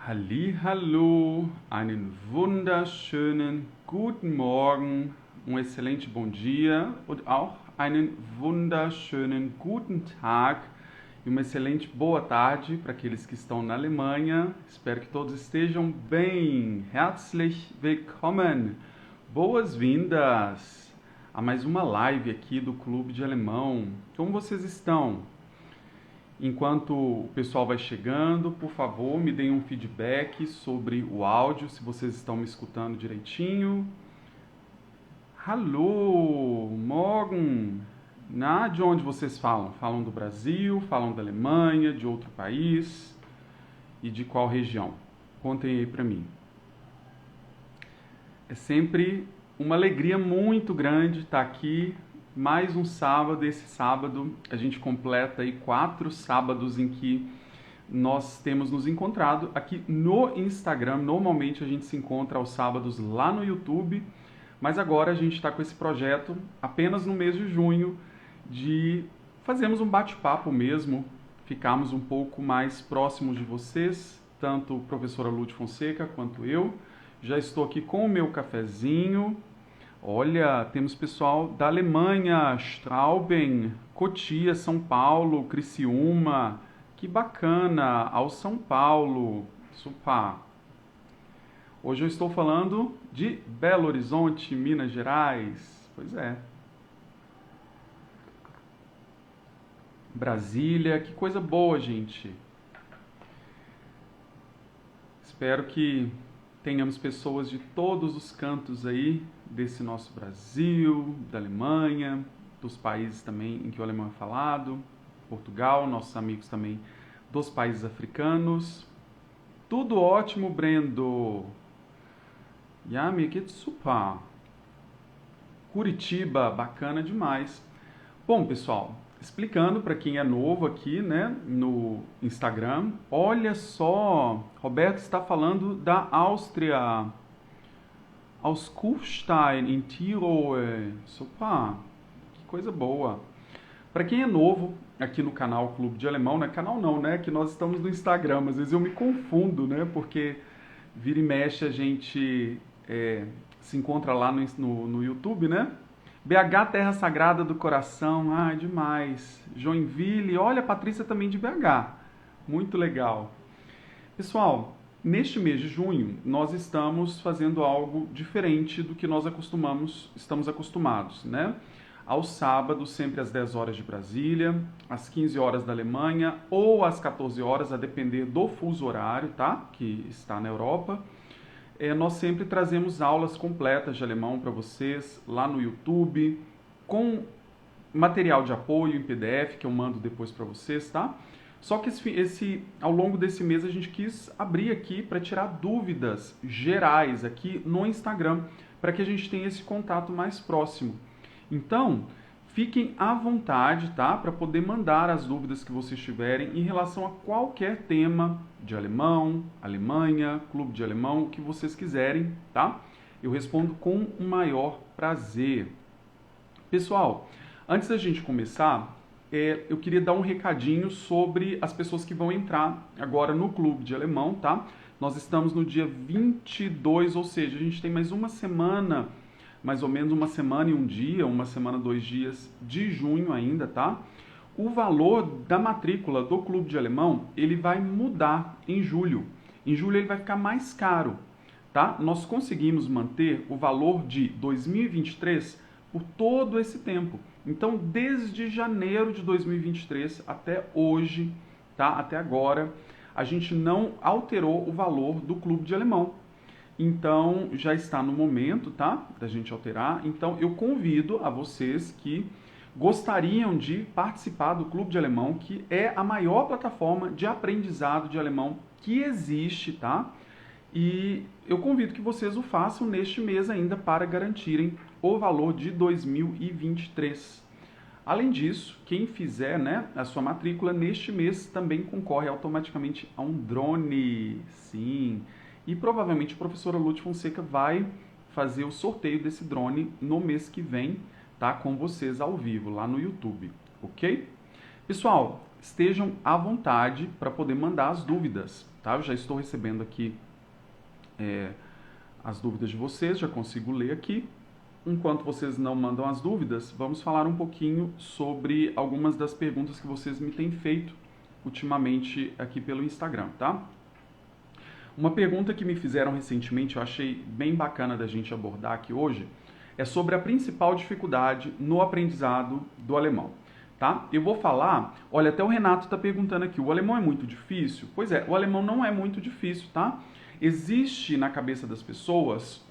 Hallihallo, einen wunderschönen guten Morgen, excelente bom dia und auch einen wunderschönen guten Tag e uma excelente boa tarde para aqueles que estão na Alemanha. Espero que todos estejam bem. Herzlich willkommen, boas-vindas a mais uma live aqui do Clube de Alemão. Como vocês estão? Enquanto o pessoal vai chegando, por favor, me deem um feedback sobre o áudio, se vocês estão me escutando direitinho. Hallo, morgen! De onde vocês falam? Falam do Brasil, falam da Alemanha, de outro país e de qual região? Contem aí para mim. É sempre uma alegria muito grande estar aqui. Mais um sábado. Esse sábado a gente completa aí 4 sábados em que nós temos nos encontrado aqui no Instagram. Normalmente a gente se encontra aos sábados lá no YouTube, mas agora a gente está com esse projeto apenas no mês de junho de fazermos um bate-papo mesmo, ficarmos um pouco mais próximos de vocês, tanto a professora Lúcia Fonseca quanto eu. Já estou aqui com o meu cafezinho. Olha, temos pessoal da Alemanha, Straubing, Cotia, São Paulo, Criciúma, que bacana, ao São Paulo, super. Hoje eu estou falando de Belo Horizonte, Minas Gerais, pois é. Brasília, que coisa boa, gente. Espero que tenhamos pessoas de todos os cantos aí desse nosso Brasil, da Alemanha, dos países também em que o alemão é falado, Portugal, nossos amigos também dos países africanos. Tudo ótimo, Brendo. Ja, mir geht's super. Curitiba, bacana demais. Bom, pessoal, explicando para quem é novo aqui, né, no Instagram, olha só, Roberto está falando da Áustria, aus Kufstein, em Tirol, super, que coisa boa. Para quem é novo aqui no canal Clube de Alemão, né, canal não, né, que nós estamos no Instagram, às vezes eu me confundo, né, porque vira e mexe a gente se encontra lá no YouTube, né. BH, Terra Sagrada do Coração, demais. Joinville, olha, a Patrícia também de BH, muito legal. Pessoal, neste mês de junho, nós estamos fazendo algo diferente do que nós estamos acostumados, né? Aos sábados, sempre às 10 horas de Brasília, às 15 horas da Alemanha ou às 14 horas, a depender do fuso horário, tá? Que está na Europa. Nós sempre trazemos aulas completas de alemão para vocês lá no YouTube, com material de apoio em PDF que eu mando depois para vocês, tá? Só que ao longo desse mês a gente quis abrir aqui para tirar dúvidas gerais aqui no Instagram, para que a gente tenha esse contato mais próximo. Então, fiquem à vontade, tá? Para poder mandar as dúvidas que vocês tiverem em relação a qualquer tema de alemão, Alemanha, Clube de Alemão, o que vocês quiserem, tá? Eu respondo com o maior prazer. Pessoal, antes da gente começar, eu queria dar um recadinho sobre as pessoas que vão entrar agora no Clube de Alemão, tá? Nós estamos no dia 22, ou seja, a gente tem mais uma semana, mais ou menos uma semana e um dia, uma semana, 2 dias de junho ainda, tá? O valor da matrícula do Clube de Alemão, ele vai mudar em julho. Em julho ele vai ficar mais caro, tá? Nós conseguimos manter o valor de 2023 por todo esse tempo. Então, desde janeiro de 2023 até hoje, tá? Até agora, a gente não alterou o valor do Clube de Alemão. Então, já está no momento, tá? Da gente alterar. Então, eu convido a vocês que gostariam de participar do Clube de Alemão, que é a maior plataforma de aprendizado de alemão que existe, tá? E eu convido que vocês o façam neste mês ainda para garantirem o valor de 2023. Além disso, quem fizer, né, a sua matrícula neste mês também concorre automaticamente a um drone. Sim. E provavelmente a professora Lúcia Fonseca vai fazer o sorteio desse drone no mês que vem, tá? Com vocês ao vivo, lá no YouTube, ok? Pessoal, estejam à vontade para poder mandar as dúvidas, tá? Eu já estou recebendo aqui as dúvidas de vocês, já consigo ler aqui. Enquanto vocês não mandam as dúvidas, vamos falar um pouquinho sobre algumas das perguntas que vocês me têm feito ultimamente aqui pelo Instagram, tá? Uma pergunta que me fizeram recentemente, eu achei bem bacana da gente abordar aqui hoje, é sobre a principal dificuldade no aprendizado do alemão, tá? Eu vou falar, olha, até o Renato está perguntando aqui, o alemão é muito difícil? Pois é, o alemão não é muito difícil, tá? Existe na cabeça das pessoas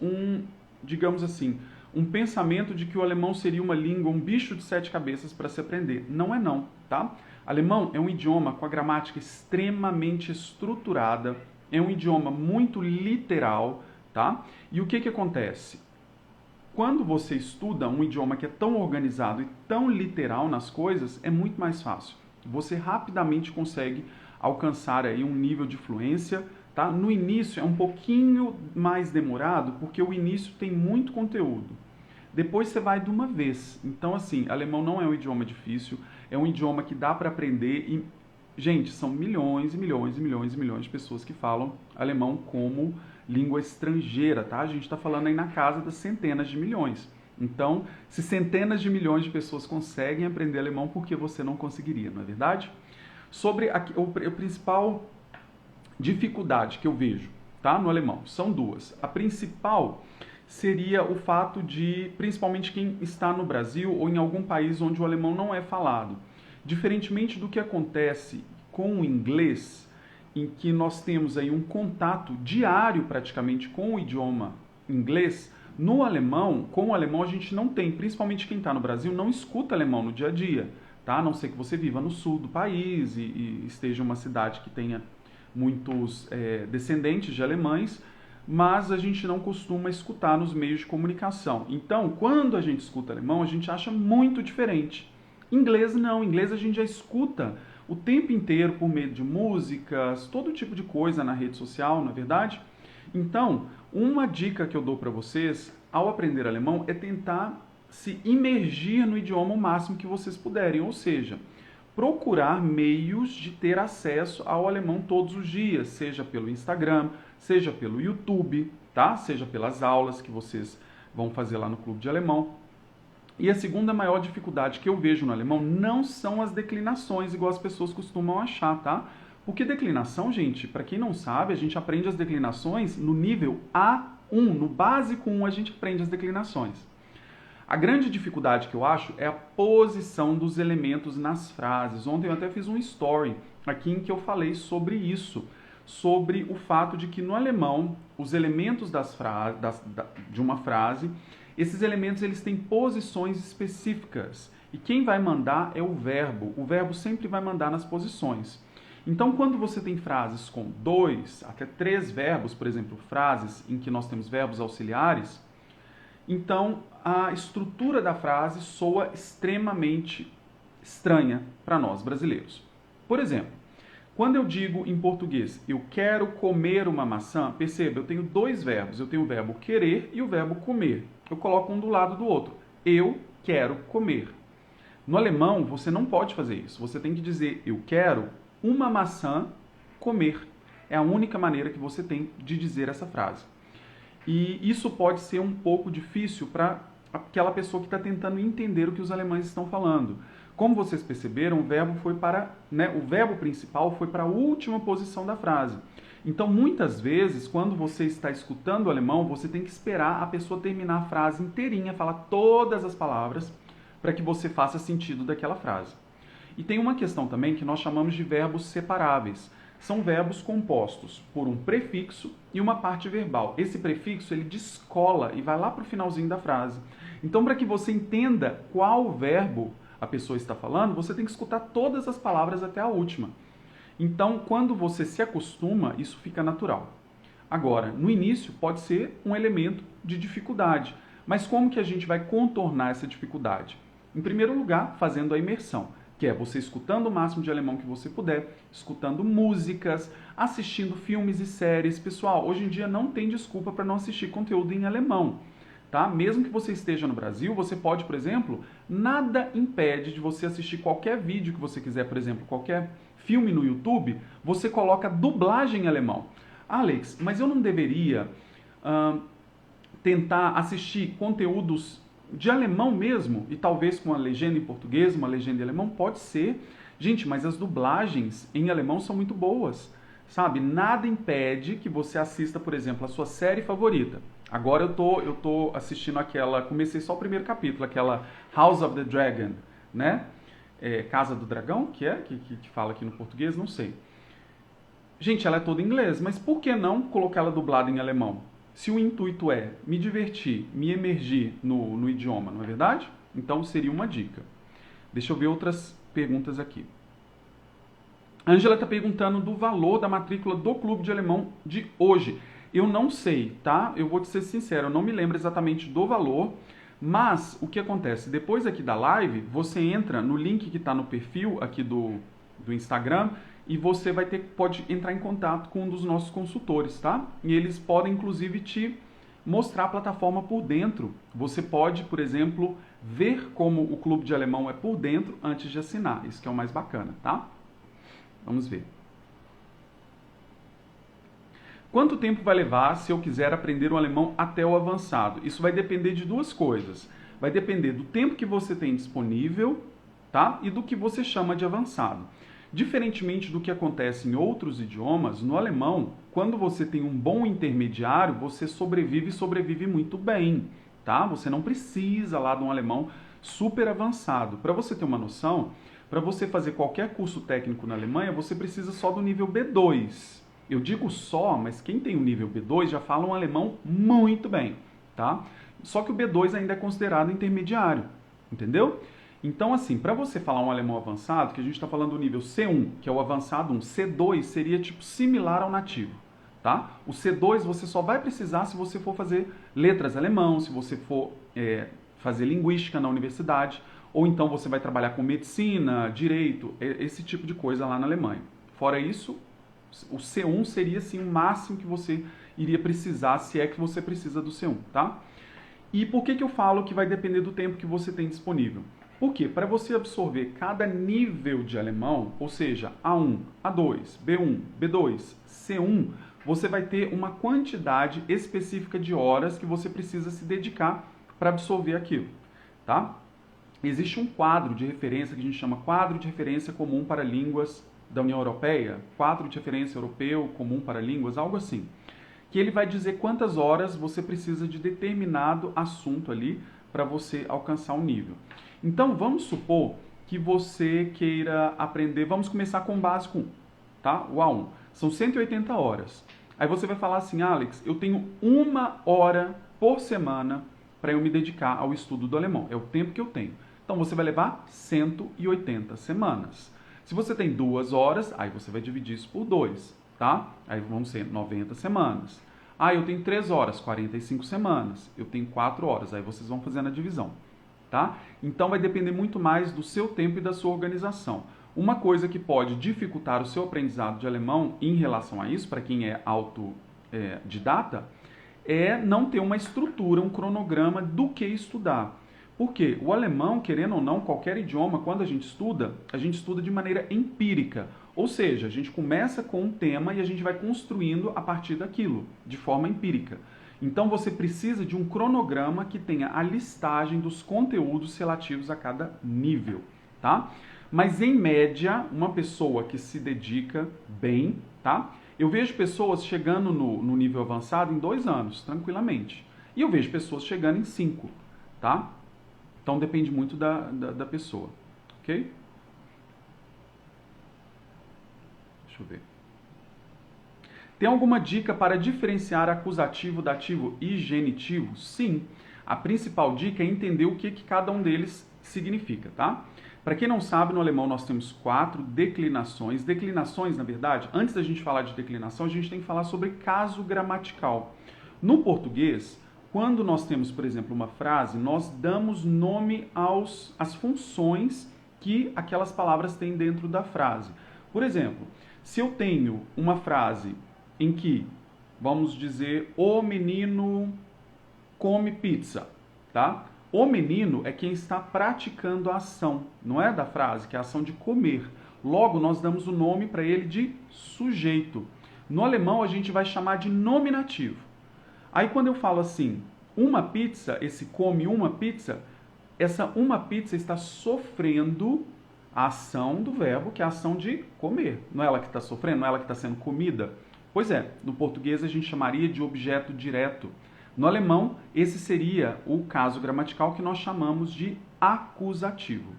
digamos assim, um pensamento de que o alemão seria uma língua, um bicho de 7 cabeças para se aprender. Não é não, tá? Alemão é um idioma com a gramática extremamente estruturada, é um idioma muito literal, tá? E o que acontece? Quando você estuda um idioma que é tão organizado e tão literal nas coisas, é muito mais fácil. Você rapidamente consegue alcançar aí um nível de fluência, tá? No início é um pouquinho mais demorado, porque o início tem muito conteúdo. Depois você vai de uma vez. Então, assim, alemão não é um idioma difícil, é um idioma que dá para aprender e, gente, são milhões e milhões e milhões e milhões de pessoas que falam alemão como língua estrangeira, tá? A gente está falando aí na casa das centenas de milhões. Então, se centenas de milhões de pessoas conseguem aprender alemão, por que você não conseguiria, não é verdade? Sobre a principal dificuldade que eu vejo, tá, no alemão, são duas. A principal seria o fato de, principalmente quem está no Brasil ou em algum país onde o alemão não é falado. Diferentemente do que acontece com o inglês, em que nós temos aí um contato diário praticamente com o idioma inglês, no alemão, com o alemão a gente não tem, principalmente quem está no Brasil não escuta alemão no dia a dia, tá? A não ser que você viva no sul do país e esteja em uma cidade que tenha muitos descendentes de alemães, mas a gente não costuma escutar nos meios de comunicação. Então, quando a gente escuta alemão, a gente acha muito diferente. Inglês não, inglês a gente já escuta o tempo inteiro por meio de músicas, todo tipo de coisa na rede social, não é verdade? Então, uma dica que eu dou para vocês ao aprender alemão é tentar se imergir no idioma o máximo que vocês puderem, ou seja, procurar meios de ter acesso ao alemão todos os dias, seja pelo Instagram, seja pelo YouTube, tá? Seja pelas aulas que vocês vão fazer lá no Clube de Alemão. E a segunda maior dificuldade que eu vejo no alemão não são as declinações, igual as pessoas costumam achar, tá? Porque declinação, gente, para quem não sabe, a gente aprende as declinações no nível A1, no básico 1 a gente aprende as declinações. A grande dificuldade que eu acho é a posição dos elementos nas frases. Ontem eu até fiz um story aqui em que eu falei sobre isso, sobre o fato de que no alemão, os elementos de uma frase, esses elementos eles têm posições específicas. E quem vai mandar é o verbo sempre vai mandar nas posições. Então, quando você tem frases com 2 até 3 verbos, por exemplo, frases em que nós temos verbos auxiliares, então a estrutura da frase soa extremamente estranha para nós brasileiros. Por exemplo, quando eu digo em português, eu quero comer uma maçã, perceba, eu tenho 2 verbos. Eu tenho o verbo querer e o verbo comer. Eu coloco um do lado do outro. Eu quero comer. No alemão, você não pode fazer isso. Você tem que dizer, eu quero uma maçã comer. É a única maneira que você tem de dizer essa frase. E isso pode ser um pouco difícil para aquela pessoa que está tentando entender o que os alemães estão falando. Como vocês perceberam, o verbo principal foi para a última posição da frase. Então, muitas vezes, quando você está escutando o alemão, você tem que esperar a pessoa terminar a frase inteirinha, falar todas as palavras, para que você faça sentido daquela frase. E tem uma questão também que nós chamamos de verbos separáveis. São verbos compostos por um prefixo e uma parte verbal. Esse prefixo ele descola e vai lá para o finalzinho da frase. Então, para que você entenda qual verbo a pessoa está falando, você tem que escutar todas as palavras até a última. Então, quando você se acostuma, isso fica natural. Agora, no início pode ser um elemento de dificuldade. Mas como que a gente vai contornar essa dificuldade? Em primeiro lugar, fazendo a imersão, que é você escutando o máximo de alemão que você puder, escutando músicas, assistindo filmes e séries. Pessoal, hoje em dia não tem desculpa para não assistir conteúdo em alemão. tá? Mesmo que você esteja no Brasil, você pode, por exemplo, nada impede de você assistir qualquer vídeo que você quiser, por exemplo, qualquer filme no YouTube, você coloca dublagem em alemão. Alex, mas eu não deveria tentar assistir conteúdos de alemão mesmo, e talvez com uma legenda em português, uma legenda em alemão? Pode ser. Gente, mas as dublagens em alemão são muito boas, sabe? Nada impede que você assista, por exemplo, a sua série favorita. Agora eu tô assistindo aquela, comecei só o primeiro capítulo, aquela House of the Dragon, né? Casa do Dragão, que fala aqui no português, não sei. Gente, ela é toda em inglês, mas por que não colocar ela dublada em alemão? Se o intuito é me divertir, me emergir no idioma, não é verdade? Então seria uma dica. Deixa eu ver outras perguntas aqui. Ângela está perguntando do valor da matrícula do clube de alemão de hoje. Eu não sei, tá? Eu vou te ser sincero, eu não me lembro exatamente do valor, mas o que acontece? Depois aqui da live, você entra no link que está no perfil aqui do Instagram e você pode entrar em contato com um dos nossos consultores, tá? E eles podem, inclusive, te mostrar a plataforma por dentro. Você pode, por exemplo, ver como o clube de alemão é por dentro antes de assinar. Isso que é o mais bacana, tá? Vamos ver. Quanto tempo vai levar se eu quiser aprender o alemão até o avançado? Isso vai depender de duas coisas. Vai depender do tempo que você tem disponível, tá? E do que você chama de avançado. Diferentemente do que acontece em outros idiomas, no alemão, quando você tem um bom intermediário, você sobrevive muito bem, tá? Você não precisa lá de um alemão super avançado. Para você ter uma noção, para você fazer qualquer curso técnico na Alemanha, você precisa só do nível B2. Eu digo só, mas quem tem o nível B2 já fala um alemão muito bem, tá? Só que o B2 ainda é considerado intermediário, entendeu? Então, assim, para você falar um alemão avançado, que a gente está falando do nível C1, que é o avançado 1, C2 seria tipo similar ao nativo, tá? O C2 você só vai precisar se você for fazer letras alemão, se você for fazer linguística na universidade, ou então você vai trabalhar com medicina, direito, esse tipo de coisa lá na Alemanha. Fora isso, o C1 seria assim o máximo que você iria precisar, se é que você precisa do C1, tá? E por que eu falo que vai depender do tempo que você tem disponível? Por quê? Para você absorver cada nível de alemão, ou seja, A1, A2, B1, B2, C1, você vai ter uma quantidade específica de horas que você precisa se dedicar para absorver aquilo, tá? Existe um quadro de referência que a gente chama quadro de referência comum para línguas da União Europeia, quadro de referência europeu comum para línguas, algo assim, que ele vai dizer quantas horas você precisa de determinado assunto ali para você alcançar um nível. Então, vamos supor que você queira aprender, vamos começar com o básico 1, tá? O A1. São 180 horas. Aí você vai falar assim, Alex, eu tenho 1 hora por semana para eu me dedicar ao estudo do alemão. É o tempo que eu tenho. Então, você vai levar 180 semanas. Se você tem 2 horas, aí você vai dividir isso por 2, tá? Aí vão ser 90 semanas. Ah, eu tenho 3 horas, 45 semanas. Eu tenho 4 horas, aí vocês vão fazendo a divisão, tá? Então vai depender muito mais do seu tempo e da sua organização. Uma coisa que pode dificultar o seu aprendizado de alemão em relação a isso, para quem é autodidata, é não ter uma estrutura, um cronograma do que estudar. Porque o alemão, querendo ou não, qualquer idioma, quando a gente estuda de maneira empírica. Ou seja, a gente começa com um tema e a gente vai construindo a partir daquilo, de forma empírica. Então você precisa de um cronograma que tenha a listagem dos conteúdos relativos a cada nível, tá? Mas em média, uma pessoa que se dedica bem, tá? Eu vejo pessoas chegando no nível avançado em 2 anos, tranquilamente. E eu vejo pessoas chegando em 5, tá? Então depende muito da pessoa, ok? Deixa eu ver. Tem alguma dica para diferenciar acusativo, dativo e genitivo? Sim. A principal dica é entender o que cada um deles significa, tá? Para quem não sabe, no alemão nós temos 4 declinações. Declinações, na verdade, antes da gente falar de declinação, a gente tem que falar sobre caso gramatical. No português, quando nós temos, por exemplo, uma frase, nós damos nome às funções que aquelas palavras têm dentro da frase. Por exemplo, se eu tenho uma frase em que, vamos dizer, o menino come pizza, tá? O menino é quem está praticando a ação, não é da frase, que é a ação de comer. Logo, nós damos o nome para ele de sujeito. No alemão, a gente vai chamar de nominativo. Aí, quando eu falo assim, uma pizza, esse come uma pizza, essa uma pizza está sofrendo a ação do verbo, que é a ação de comer. Não é ela que está sofrendo, não é ela que está sendo comida? Pois é, no português a gente chamaria de objeto direto. No alemão, esse seria o caso gramatical que nós chamamos de acusativo.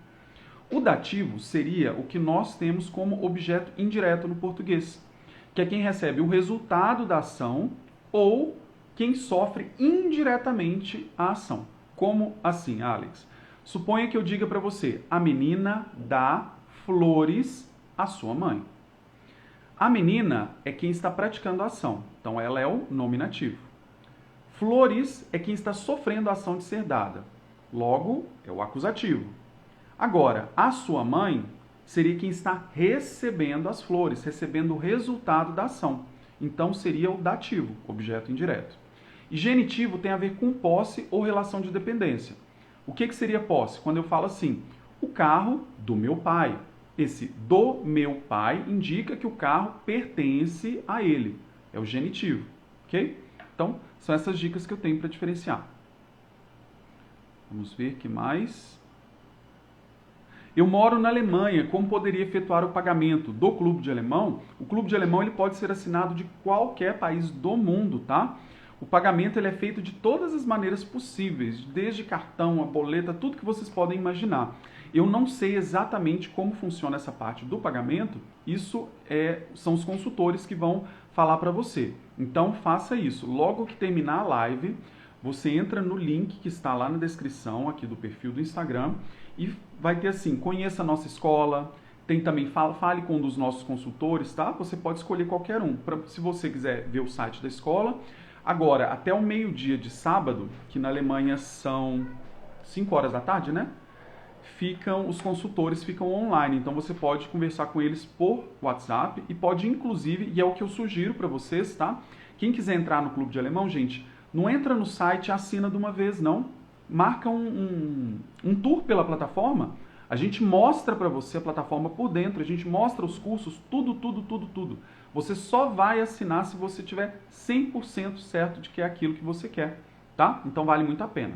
O dativo seria o que nós temos como objeto indireto no português, que é quem recebe o resultado da ação ou quem sofre indiretamente a ação. Como assim, Alex? Suponha que eu diga para você, a menina dá flores à sua mãe. A menina é quem está praticando a ação, então ela é o nominativo. Flores é quem está sofrendo a ação de ser dada, logo é o acusativo. Agora, a sua mãe seria quem está recebendo as flores, recebendo o resultado da ação. Então seria o dativo, objeto indireto. E genitivo tem a ver com posse ou relação de dependência. O que seria posse? Quando eu falo assim, o carro do meu pai. Esse do meu pai indica que o carro pertence a ele. É o genitivo, ok? Então, são essas dicas que eu tenho para diferenciar. Vamos ver o que mais. Eu moro na Alemanha, como poderia efetuar o pagamento do clube de alemão? O clube de alemão ele pode ser assinado de qualquer país do mundo, tá? O pagamento ele é feito de todas as maneiras possíveis, desde cartão, a boleta, tudo que vocês podem imaginar. Eu não sei exatamente como funciona essa parte do pagamento, isso são os consultores que vão falar para você. Então faça isso, logo que terminar a live, você entra no link que está lá na descrição aqui do perfil do Instagram e vai ter assim, conheça a nossa escola, tem também, fale com um dos nossos consultores, tá? Você pode escolher qualquer um, se você quiser ver o site da escola. Agora, até o meio-dia de sábado, que na Alemanha são 5 horas da tarde, né? Os consultores ficam online, então você pode conversar com eles por WhatsApp e pode inclusive, e é o que eu sugiro para vocês, tá? Quem quiser entrar no Clube de Alemão, gente, não entra no site e assina de uma vez, não. Marca um tour pela plataforma, a gente mostra para você a plataforma por dentro, a gente mostra os cursos, tudo. Você só vai assinar se você tiver 100% certo de que é aquilo que você quer, tá? Então vale muito a pena.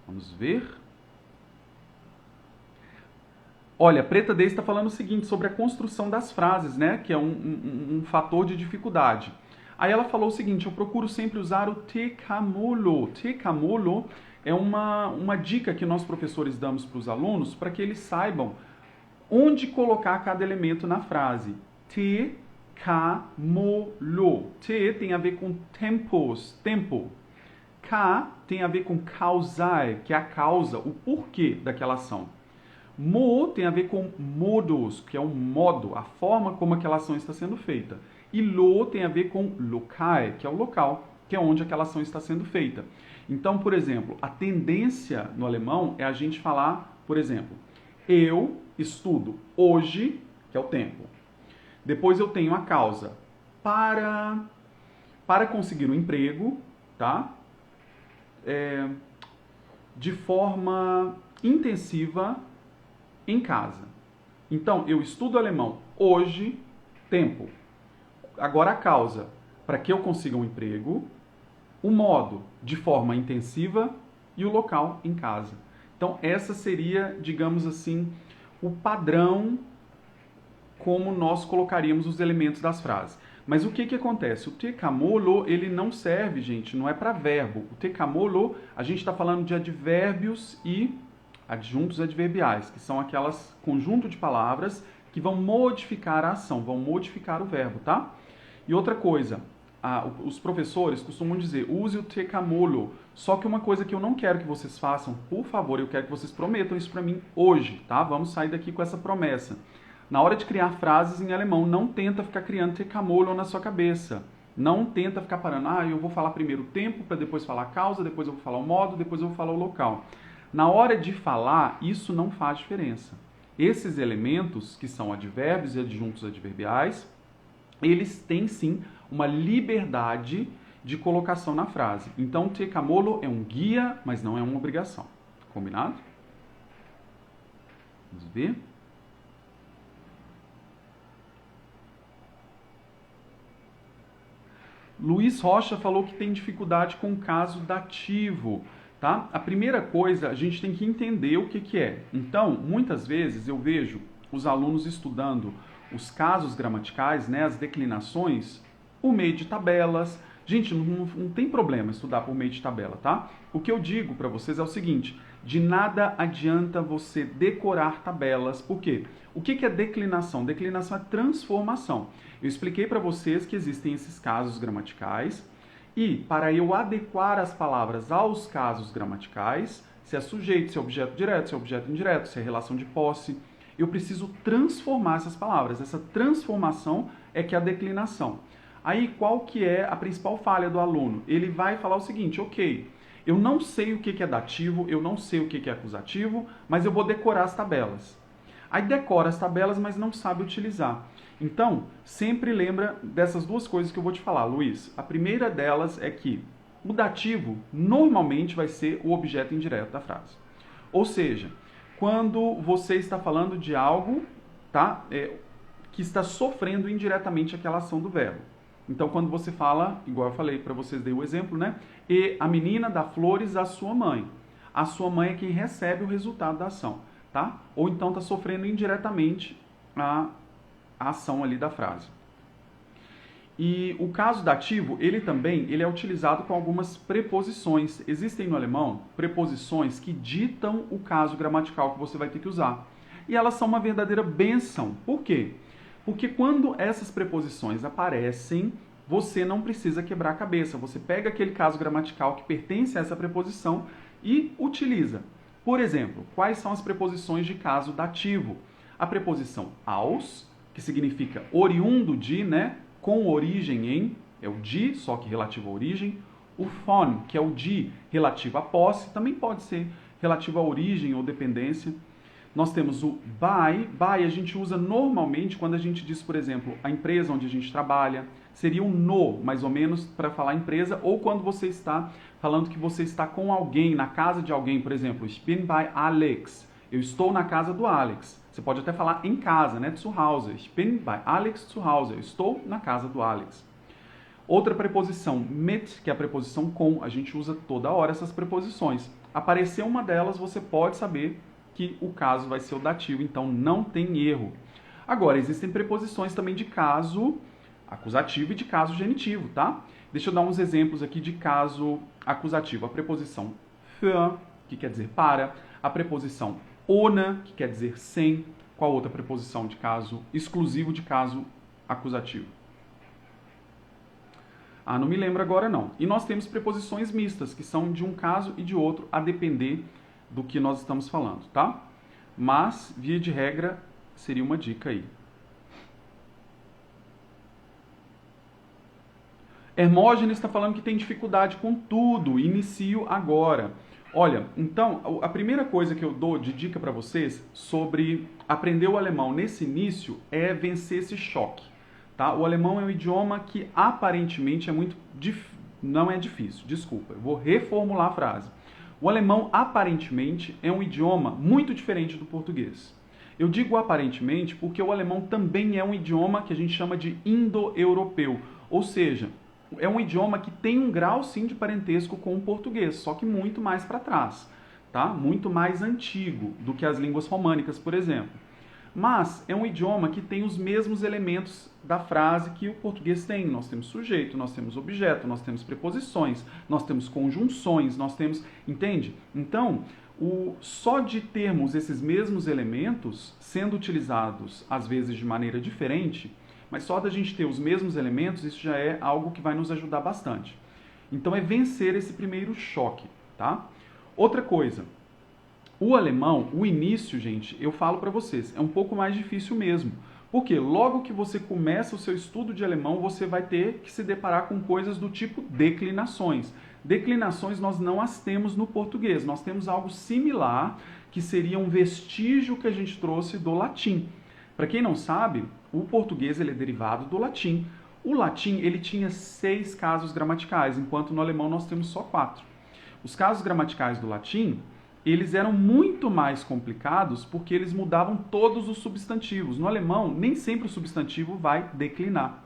Vamos ver. Olha, Preta Deis está falando o seguinte sobre a construção das frases, né? Que é um fator de dificuldade. Aí ela falou o seguinte, eu procuro sempre usar o tecamolo. Tecamolo é uma dica que nós professores damos para os alunos para que eles saibam onde colocar cada elemento na frase. Tecamolo. Te tem a ver com tempos, tempo. Ka tem a ver com causar, que é a causa, o porquê daquela ação. Mo tem a ver com modos, que é o modo, a forma como aquela ação está sendo feita. E lo tem a ver com locae, que é o local, que é onde aquela ação está sendo feita. Então, por exemplo, a tendência no alemão é a gente falar, por exemplo, eu estudo hoje, que é o tempo. Depois eu tenho a causa para conseguir um emprego, tá? De forma intensiva em casa. Então, eu estudo alemão hoje, tempo. Agora a causa, para que eu consiga um emprego, o modo, de forma intensiva, e o local, em casa. Então, essa seria, digamos assim, o padrão como nós colocaríamos os elementos das frases. Mas o que acontece? O tecamolo, ele não serve, gente, não é para verbo. O tecamolo, a gente está falando de advérbios e adjuntos adverbiais, que são aquelas conjunto de palavras que vão modificar a ação, vão modificar o verbo, tá? E outra coisa, os professores costumam dizer, use o tecamolo, só que uma coisa que eu não quero que vocês façam, por favor, eu quero que vocês prometam isso para mim hoje, tá? Vamos sair daqui com essa promessa. Na hora de criar frases em alemão, não tenta ficar criando tecamolo na sua cabeça. Não tenta ficar parando, eu vou falar primeiro o tempo, para depois falar a causa, depois eu vou falar o modo, depois eu vou falar o local. Na hora de falar, isso não faz diferença. Esses elementos, que são advérbios e adjuntos adverbiais, eles têm sim uma liberdade de colocação na frase. Então, te camolo é um guia, mas não é uma obrigação. Combinado? Vamos ver. Luiz Rocha falou que tem dificuldade com o caso dativo. Tá? A primeira coisa, a gente tem que entender o que é. Então, muitas vezes eu vejo os alunos estudando os casos gramaticais, né, as declinações, por meio de tabelas. Gente, não tem problema estudar por meio de tabela, tá? O que eu digo para vocês é o seguinte, de nada adianta você decorar tabelas. Por quê? O que é declinação? Declinação é transformação. Eu expliquei para vocês que existem esses casos gramaticais e para eu adequar as palavras aos casos gramaticais, se é sujeito, se é objeto direto, se é objeto indireto, se é relação de posse, eu preciso transformar essas palavras. Essa transformação é que é a declinação. Aí, qual que é a principal falha do aluno? Ele vai falar o seguinte, ok, eu não sei o que é dativo, eu não sei o que é acusativo, mas eu vou decorar as tabelas. Aí decora as tabelas, mas não sabe utilizar. Então, sempre lembra dessas duas coisas que eu vou te falar, Luiz. A primeira delas é que o dativo normalmente vai ser o objeto indireto da frase. Ou seja, quando você está falando de algo, tá, que está sofrendo indiretamente aquela ação do verbo. Então, quando você fala, igual eu falei para vocês, dei o exemplo, né? E a menina dá flores à sua mãe. A sua mãe é quem recebe o resultado da ação, tá? Ou então está sofrendo indiretamente a ação ali da frase. E o caso dativo, ele é utilizado com algumas preposições. Existem no alemão preposições que ditam o caso gramatical que você vai ter que usar. E elas são uma verdadeira bênção. Por quê? Porque quando essas preposições aparecem, você não precisa quebrar a cabeça. Você pega aquele caso gramatical que pertence a essa preposição e utiliza. Por exemplo, quais são as preposições de caso dativo? A preposição aus, que significa oriundo de, né? Com origem em, é o de, só que relativo à origem. O von, que é o de relativo à posse, também pode ser relativo à origem ou dependência. Nós temos o by. By a gente usa normalmente quando a gente diz, por exemplo, a empresa onde a gente trabalha. Seria um no, mais ou menos, para falar empresa. Ou quando você está falando que você está com alguém, na casa de alguém, por exemplo. Ich bin bei Alex. Eu estou na casa do Alex. Você pode até falar em casa, né? Zu Hause. Ich bin bei Alex zu Hause. Eu estou na casa do Alex. Outra preposição, mit, que é a preposição com. A gente usa toda hora essas preposições. Aparecer uma delas, você pode saber que o caso vai ser o dativo, então não tem erro. Agora, existem preposições também de caso acusativo e de caso genitivo, tá? Deixa eu dar uns exemplos aqui de caso acusativo. A preposição für, que quer dizer para. A preposição ohne, que quer dizer sem. Qual outra preposição de caso exclusivo de caso acusativo? Ah, não me lembro agora não. E nós temos preposições mistas, que são de um caso e de outro, a depender do que nós estamos falando, tá? Mas, via de regra, seria uma dica aí. Hermógenes está falando que tem dificuldade com tudo, inicio agora. Olha, então, a primeira coisa que eu dou de dica para vocês sobre aprender o alemão nesse início é vencer esse choque, tá? O alemão é um idioma que aparentemente é muito não é difícil, desculpa, eu vou reformular a frase. O alemão aparentemente é um idioma muito diferente do português. Eu digo aparentemente porque o alemão também é um idioma que a gente chama de indo-europeu, ou seja, é um idioma que tem um grau, sim, de parentesco com o português, só que muito mais para trás, tá? Muito mais antigo do que as línguas românicas, por exemplo. Mas é um idioma que tem os mesmos elementos da frase que o português tem. Nós temos sujeito, nós temos objeto, nós temos preposições, nós temos conjunções, nós temos... Entende? Então, só de termos esses mesmos elementos sendo utilizados, às vezes, de maneira diferente... Mas só da gente ter os mesmos elementos, isso já é algo que vai nos ajudar bastante. Então é vencer esse primeiro choque, tá? Outra coisa, o alemão, o início, gente, eu falo para vocês, é um pouco mais difícil mesmo. Porque logo que você começa o seu estudo de alemão, você vai ter que se deparar com coisas do tipo declinações. Declinações nós não as temos no português, nós temos algo similar, que seria um vestígio que a gente trouxe do latim. Para quem não sabe, o português ele é derivado do latim. O latim, ele tinha 6 casos gramaticais, enquanto no alemão nós temos só 4. Os casos gramaticais do latim, eles eram muito mais complicados porque eles mudavam todos os substantivos. No alemão, nem sempre o substantivo vai declinar.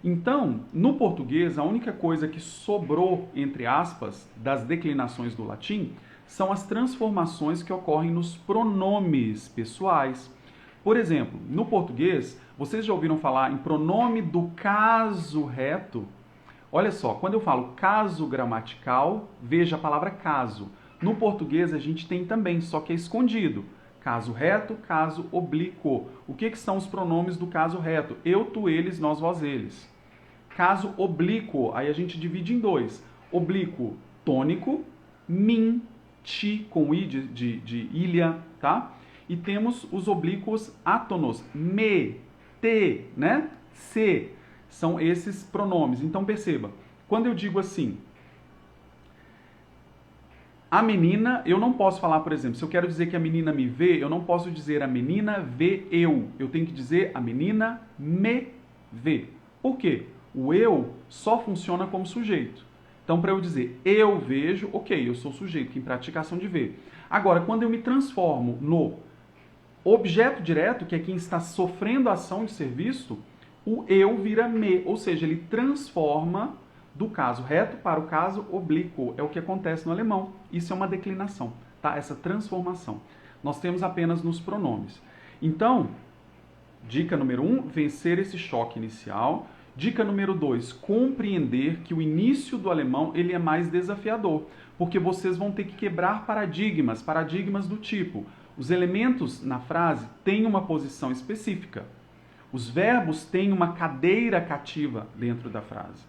Então, no português, a única coisa que sobrou, entre aspas, das declinações do latim são as transformações que ocorrem nos pronomes pessoais. Por exemplo, no português, vocês já ouviram falar em pronome do caso reto? Olha só, quando eu falo caso gramatical, veja a palavra caso. No português a gente tem também, só que é escondido. Caso reto, caso oblíquo. O que são os pronomes do caso reto? Eu, tu, eles, nós, vós, eles. Caso oblíquo, aí a gente divide em 2. Oblíquo tônico, mim, ti, com i de ilha, tá? E temos os oblíquos átonos, me, te, né? Se. São esses pronomes. Então perceba, quando eu digo assim, a menina, eu não posso falar, por exemplo, se eu quero dizer que a menina me vê, eu não posso dizer a menina vê eu. Eu tenho que dizer a menina me vê. Por quê? O eu só funciona como sujeito. Então, para eu dizer eu vejo, ok, eu sou sujeito, quem pratica a ação de ver. Agora, quando eu me transformo no objeto direto, que é quem está sofrendo a ação de ser visto, o eu vira me, ou seja, ele transforma do caso reto para o caso oblíquo. É o que acontece no alemão. Isso é uma declinação, tá? Essa transformação. Nós temos apenas nos pronomes. Então, dica número 1, vencer esse choque inicial. Dica número 2, compreender que o início do alemão ele é mais desafiador, porque vocês vão ter que quebrar paradigmas do tipo, os elementos na frase têm uma posição específica, os verbos têm uma cadeira cativa dentro da frase.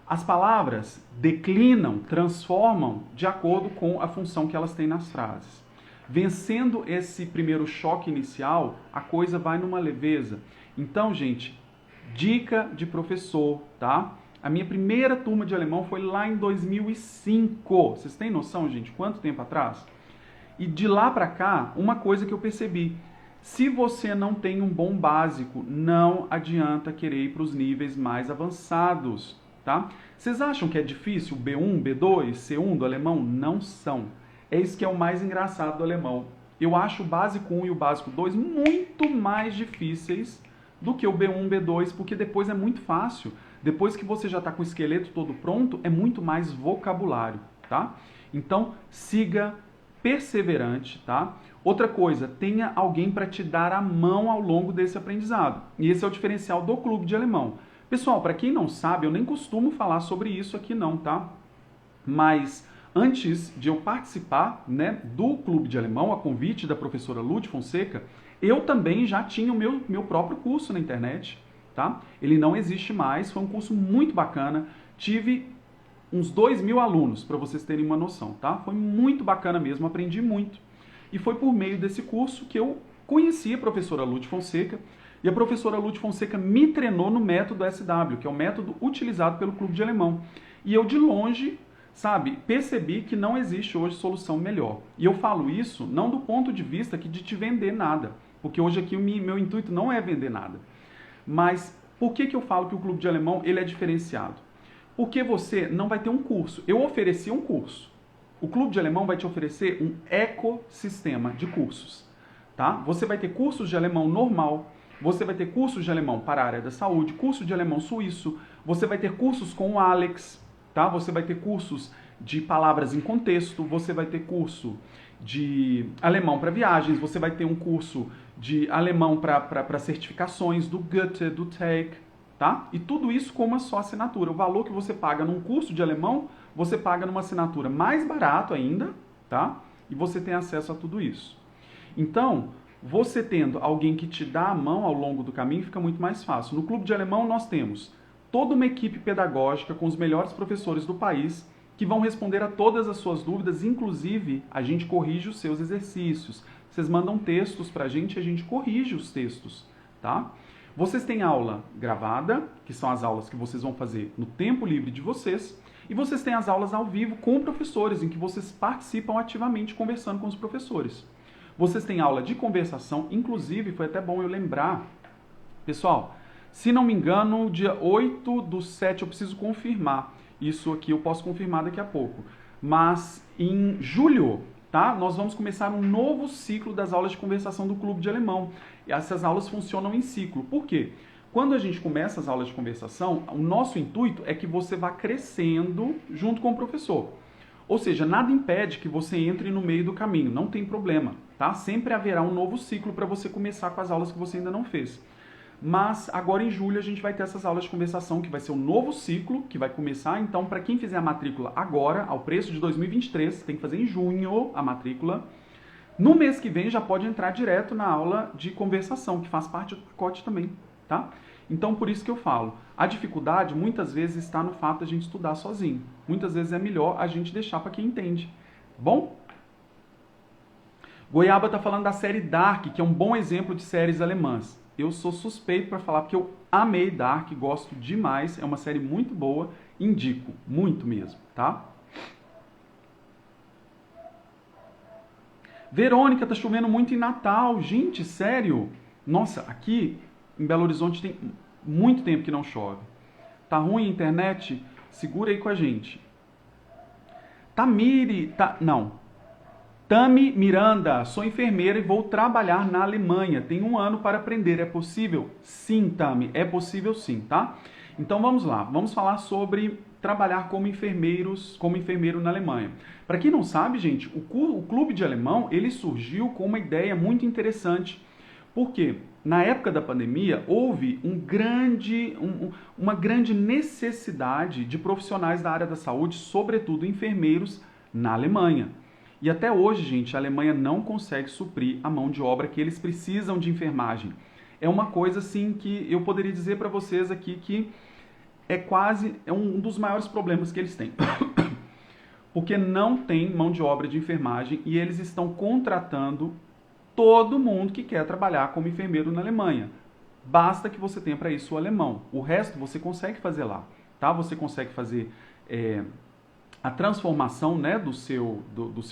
As palavras declinam, transformam de acordo com a função que elas têm nas frases. Vencendo esse primeiro choque inicial, a coisa vai numa leveza. Então, gente, dica de professor, tá? A minha primeira turma de alemão foi lá em 2005. Vocês têm noção, gente, quanto tempo atrás? E de lá para cá, uma coisa que eu percebi. Se você não tem um bom básico, não adianta querer ir para os níveis mais avançados, tá? Vocês acham que é difícil o B1, B2, C1 do alemão? Não são. É isso que é o mais engraçado do alemão. Eu acho o básico 1 e o básico 2 muito mais difíceis do que o B1, B2, porque depois é muito fácil. Depois que você já está com o esqueleto todo pronto, é muito mais vocabulário, tá? Então, siga perseverante, tá? Outra coisa, tenha alguém para te dar a mão ao longo desse aprendizado. E esse é o diferencial do clube de alemão. Pessoal, para quem não sabe, eu nem costumo falar sobre isso aqui não, tá? Mas antes de eu participar, né, do clube de alemão, a convite da professora Lud Fonseca, eu também já tinha o meu próprio curso na internet, tá? Ele não existe mais, foi um curso muito bacana, tive uns 2.000 alunos, para vocês terem uma noção, tá? Foi muito bacana mesmo, aprendi muito. E foi por meio desse curso que eu conheci a professora Lud Fonseca, e a professora Lud Fonseca me treinou no método SW, que é o método utilizado pelo Clube de Alemão. E eu, de longe, sabe, percebi que não existe hoje solução melhor. E eu falo isso não do ponto de vista de te vender nada, porque hoje aqui o meu intuito não é vender nada. Mas por que eu falo que o Clube de Alemão ele é diferenciado? Porque você não vai ter um curso. Eu ofereci um curso. O Clube de Alemão vai te oferecer um ecossistema de cursos. Tá? Você vai ter cursos de alemão normal, você vai ter cursos de alemão para a área da saúde, curso de alemão suíço, você vai ter cursos com o Alex, tá? Você vai ter cursos de palavras em contexto, você vai ter curso de alemão para viagens, você vai ter um curso de alemão para certificações, do Goethe, do Take, tá? E tudo isso com uma só assinatura. O valor que você paga num curso de alemão, você paga numa assinatura mais barato ainda, tá? E você tem acesso a tudo isso. Então, você tendo alguém que te dá a mão ao longo do caminho, fica muito mais fácil. No Clube de Alemão nós temos toda uma equipe pedagógica com os melhores professores do país que vão responder a todas as suas dúvidas, inclusive a gente corrige os seus exercícios. Vocês mandam textos pra gente e a gente corrige os textos, tá? Vocês têm aula gravada, que são as aulas que vocês vão fazer no tempo livre de vocês, e vocês têm as aulas ao vivo com professores, em que vocês participam ativamente conversando com os professores. Vocês têm aula de conversação, inclusive, foi até bom eu lembrar, pessoal, Se não me engano, dia 8/7, eu preciso confirmar. Isso aqui eu posso confirmar daqui a pouco. Mas em julho, tá? Nós vamos começar um novo ciclo das aulas de conversação do Clube de Alemão. E essas aulas funcionam em ciclo. Por quê? Quando a gente começa as aulas de conversação, o nosso intuito é que você vá crescendo junto com o professor. Ou seja, nada impede que você entre no meio do caminho, não tem problema, tá? Sempre haverá um novo ciclo para você começar com as aulas que você ainda não fez. Mas agora em julho a gente vai ter essas aulas de conversação, que vai ser um novo ciclo, que vai começar. Então, para quem fizer a matrícula agora, ao preço de 2023, tem que fazer em junho a matrícula. No mês que vem já pode entrar direto na aula de conversação, que faz parte do pacote também, tá? Então, por isso que eu falo, a dificuldade muitas vezes está no fato de a gente estudar sozinho. Muitas vezes é melhor a gente deixar para quem entende. Bom? Goiaba está falando da série Dark, que é um bom exemplo de séries alemãs. Eu sou suspeito para falar porque eu amei Dark, gosto demais, é uma série muito boa, indico, muito mesmo, tá? Verônica, tá chovendo muito em Natal, gente, sério? Nossa, aqui em Belo Horizonte tem muito tempo que não chove. Tá ruim a internet? Segura aí com a gente. Tami Miranda, sou enfermeira e vou trabalhar na Alemanha. Tenho 1 ano para aprender. É possível? Sim, Tami, é possível sim, tá? Então vamos lá, vamos falar sobre trabalhar como enfermeiro na Alemanha. Para quem não sabe, gente, o Clube de Alemão, ele surgiu com uma ideia muito interessante. Por quê? Na época da pandemia, houve uma grande necessidade de profissionais da área da saúde, sobretudo enfermeiros, na Alemanha. E até hoje, gente, a Alemanha não consegue suprir a mão de obra que eles precisam de enfermagem. É uma coisa assim que eu poderia dizer para vocês aqui que é um dos maiores problemas que eles têm. Porque não tem mão de obra de enfermagem e eles estão contratando todo mundo que quer trabalhar como enfermeiro na Alemanha. Basta que você tenha para isso o alemão. O resto você consegue fazer lá, tá? Você consegue fazer a transformação, né, do seu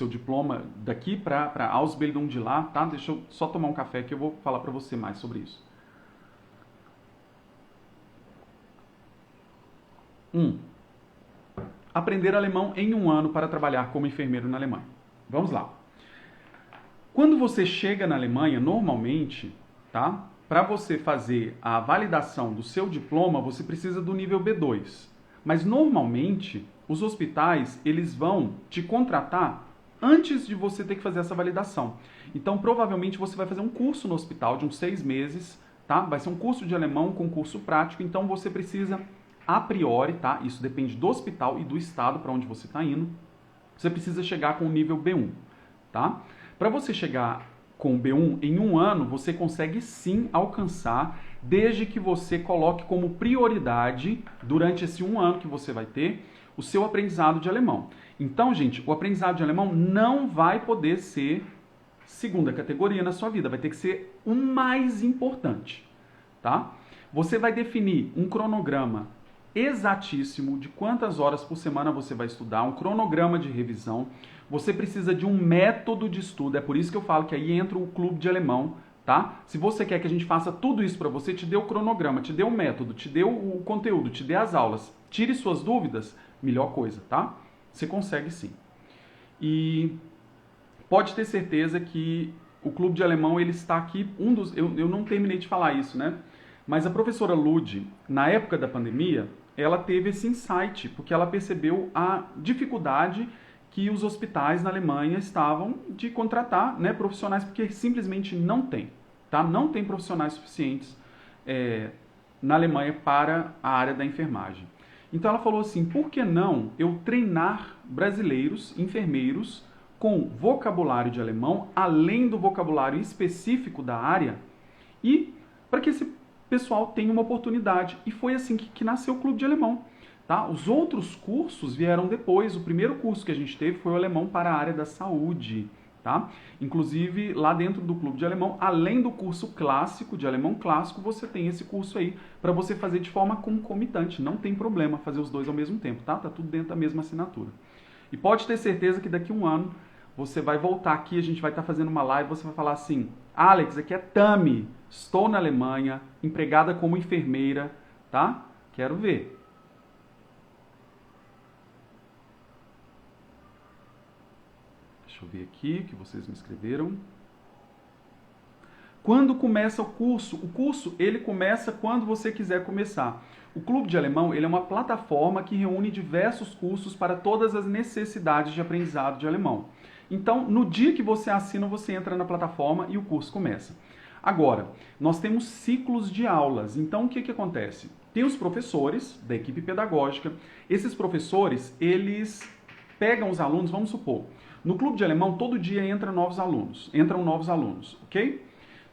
diploma daqui para Ausbildung de lá, tá? Deixa eu só tomar um café que eu vou falar para você mais sobre isso. Aprender alemão em 1 ano para trabalhar como enfermeiro na Alemanha. Vamos lá. Quando você chega na Alemanha, normalmente, tá? Para você fazer a validação do seu diploma, você precisa do nível B2. Mas normalmente, os hospitais, eles vão te contratar antes de você ter que fazer essa validação. Então, provavelmente, você vai fazer um curso no hospital de uns 6 meses, tá? Vai ser um curso de alemão com curso prático, então você precisa, a priori, tá? Isso depende do hospital e do estado para onde você está indo. Você precisa chegar com o nível B1, tá? Para você chegar com o B1 em 1 ano, você consegue sim alcançar, desde que você coloque como prioridade, durante esse 1 ano que você vai ter, o seu aprendizado de alemão. Então, gente, o aprendizado de alemão não vai poder ser segunda categoria na sua vida, vai ter que ser o mais importante, tá? Você vai definir um cronograma exatíssimo de quantas horas por semana você vai estudar, um cronograma de revisão. Você precisa de um método de estudo, é por isso que eu falo que aí entra o clube de alemão, tá? Se você quer que a gente faça tudo isso para você, te dê o cronograma, te dê o método, te dê o conteúdo, te dê as aulas, tire suas dúvidas, melhor coisa, tá? Você consegue sim. E pode ter certeza que o clube de alemão, ele está aqui, eu não terminei de falar isso, né? Mas a professora Lud, na época da pandemia, ela teve esse insight, porque ela percebeu a dificuldade que os hospitais na Alemanha estavam de contratar, né, profissionais, porque simplesmente não tem, tá? Não tem profissionais suficientes na Alemanha para a área da enfermagem. Então ela falou assim, por que não eu treinar brasileiros, enfermeiros, com vocabulário de alemão, além do vocabulário específico da área, e para que esse pessoal tenha uma oportunidade. E foi assim que nasceu o Clube de Alemão. Tá? Os outros cursos vieram depois. O primeiro curso que a gente teve foi o alemão para a área da saúde. Tá? Inclusive, lá dentro do Clube de Alemão, além do curso clássico, de alemão clássico, você tem esse curso aí para você fazer de forma concomitante. Não tem problema fazer os dois ao mesmo tempo. Tá tudo dentro da mesma assinatura. E pode ter certeza que daqui a 1 ano você vai voltar aqui, a gente vai estar fazendo uma live, você vai falar assim, Alex, aqui é Tami, estou na Alemanha, empregada como enfermeira, tá? Quero ver. Deixa eu ver aqui o que vocês me escreveram. Quando começa o curso? O curso, ele começa quando você quiser começar. O Clube de Alemão, ele é uma plataforma que reúne diversos cursos para todas as necessidades de aprendizado de alemão. Então, no dia que você assina, você entra na plataforma e o curso começa. Agora, nós temos ciclos de aulas. Então, o que acontece? Tem os professores da equipe pedagógica. Esses professores, eles pegam os alunos, vamos supor, no Clube de Alemão, todo dia entram novos alunos, ok?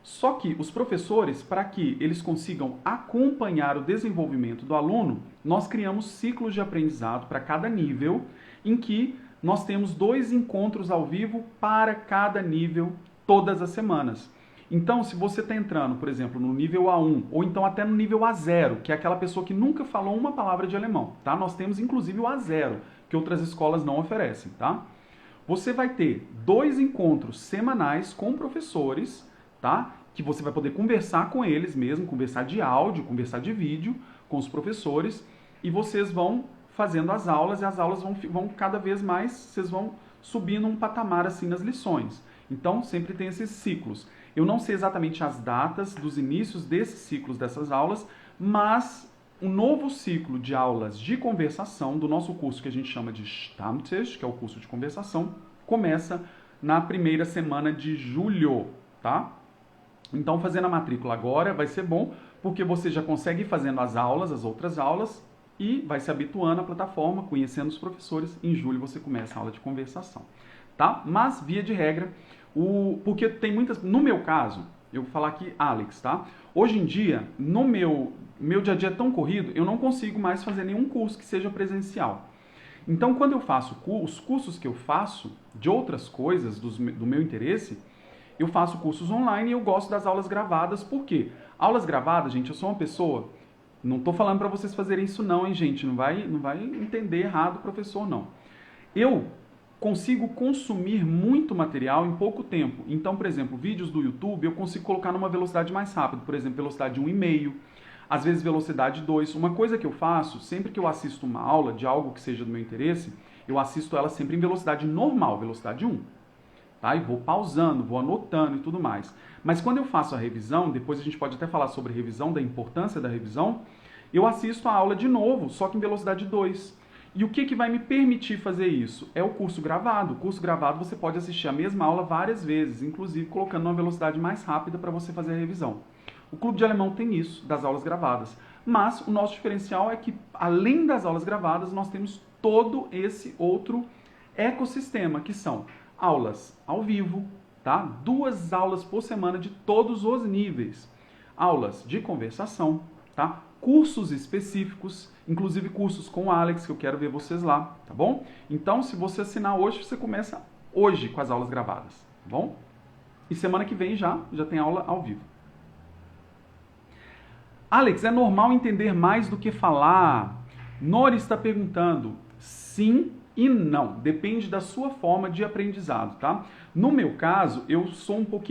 Só que os professores, para que eles consigam acompanhar o desenvolvimento do aluno, nós criamos ciclos de aprendizado para cada nível, em que nós temos 2 encontros ao vivo para cada nível, todas as semanas. Então, se você está entrando, por exemplo, no nível A1, ou então até no nível A0, que é aquela pessoa que nunca falou uma palavra de alemão, tá? Nós temos inclusive o A0, que outras escolas não oferecem, tá? Você vai ter 2 encontros semanais com professores, tá? Que você vai poder conversar com eles mesmo, conversar de áudio, conversar de vídeo com os professores, e vocês vão fazendo as aulas, e as aulas vão cada vez mais, vocês vão subindo um patamar assim nas lições. Então, sempre tem esses ciclos. Eu não sei exatamente as datas dos inícios desses ciclos, dessas aulas, mas um novo ciclo de aulas de conversação do nosso curso que a gente chama de Stammtisch, que é o curso de conversação, começa na primeira semana de julho, tá? Então, fazendo a matrícula agora vai ser bom, porque você já consegue ir fazendo as aulas, as outras aulas, e vai se habituando à plataforma, conhecendo os professores. Em julho você começa a aula de conversação, tá? Mas, via de regra, porque tem muitas... No meu caso, eu vou falar aqui Alex, tá? Hoje em dia, no meu dia a dia é tão corrido, eu não consigo mais fazer nenhum curso que seja presencial. Então, quando eu faço os cursos que eu faço de outras coisas do meu interesse, eu faço cursos online e eu gosto das aulas gravadas. Por quê? Aulas gravadas, gente, eu sou uma pessoa... Não estou falando para vocês fazerem isso não, hein, gente? Não vai entender errado o professor, não. Eu consigo consumir muito material em pouco tempo. Então, por exemplo, vídeos do YouTube eu consigo colocar numa velocidade mais rápida. Por exemplo, velocidade 1,5, às vezes velocidade 2. Uma coisa que eu faço, sempre que eu assisto uma aula de algo que seja do meu interesse, eu assisto ela sempre em velocidade normal, velocidade 1. Tá? E vou pausando, vou anotando e tudo mais. Mas quando eu faço a revisão, depois a gente pode até falar sobre revisão, da importância da revisão, eu assisto a aula de novo, só que em velocidade 2. E o que vai me permitir fazer isso? É o curso gravado. O curso gravado você pode assistir a mesma aula várias vezes, inclusive colocando uma velocidade mais rápida para você fazer a revisão. O Clube de Alemão tem isso, das aulas gravadas. Mas o nosso diferencial é que, além das aulas gravadas, nós temos todo esse outro ecossistema, que são aulas ao vivo, tá? 2 aulas por semana de todos os níveis. Aulas de conversação, tá? Cursos específicos, inclusive cursos com o Alex, que eu quero ver vocês lá, tá bom? Então, se você assinar hoje, você começa hoje com as aulas gravadas, tá bom? E semana que vem já tem aula ao vivo. Alex, é normal entender mais do que falar? Nori está perguntando. Sim e não. Depende da sua forma de aprendizado, tá? No meu caso, eu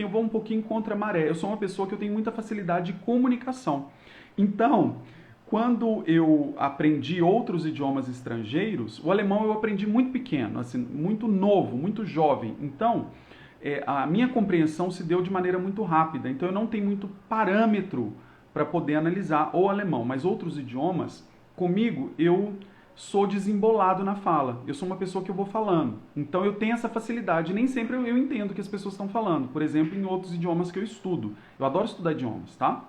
vou um pouquinho contra a maré. Eu sou uma pessoa que eu tenho muita facilidade de comunicação. Então, quando eu aprendi outros idiomas estrangeiros, o alemão eu aprendi muito pequeno, assim, muito novo, muito jovem. Então, a minha compreensão se deu de maneira muito rápida. Então, eu não tenho muito parâmetro para poder analisar o alemão. Mas outros idiomas, comigo, eu sou desembolado na fala. Eu sou uma pessoa que eu vou falando. Então, eu tenho essa facilidade. Nem sempre eu entendo o que as pessoas estão falando. Por exemplo, em outros idiomas que eu estudo. Eu adoro estudar idiomas, tá?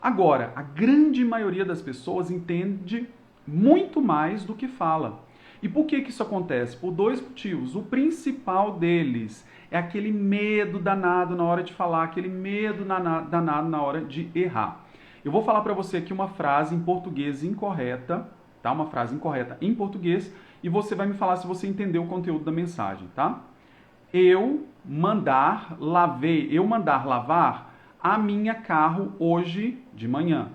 Agora, a grande maioria das pessoas entende muito mais do que fala. E por que isso acontece? Por 2 motivos. O principal deles é aquele medo danado na hora de falar, aquele medo danado na hora de errar. Eu vou falar para você aqui uma frase em português incorreta, tá? Uma frase incorreta em português, e você vai me falar se você entendeu o conteúdo da mensagem, tá? Eu mandar lavar a minha carro hoje de manhã.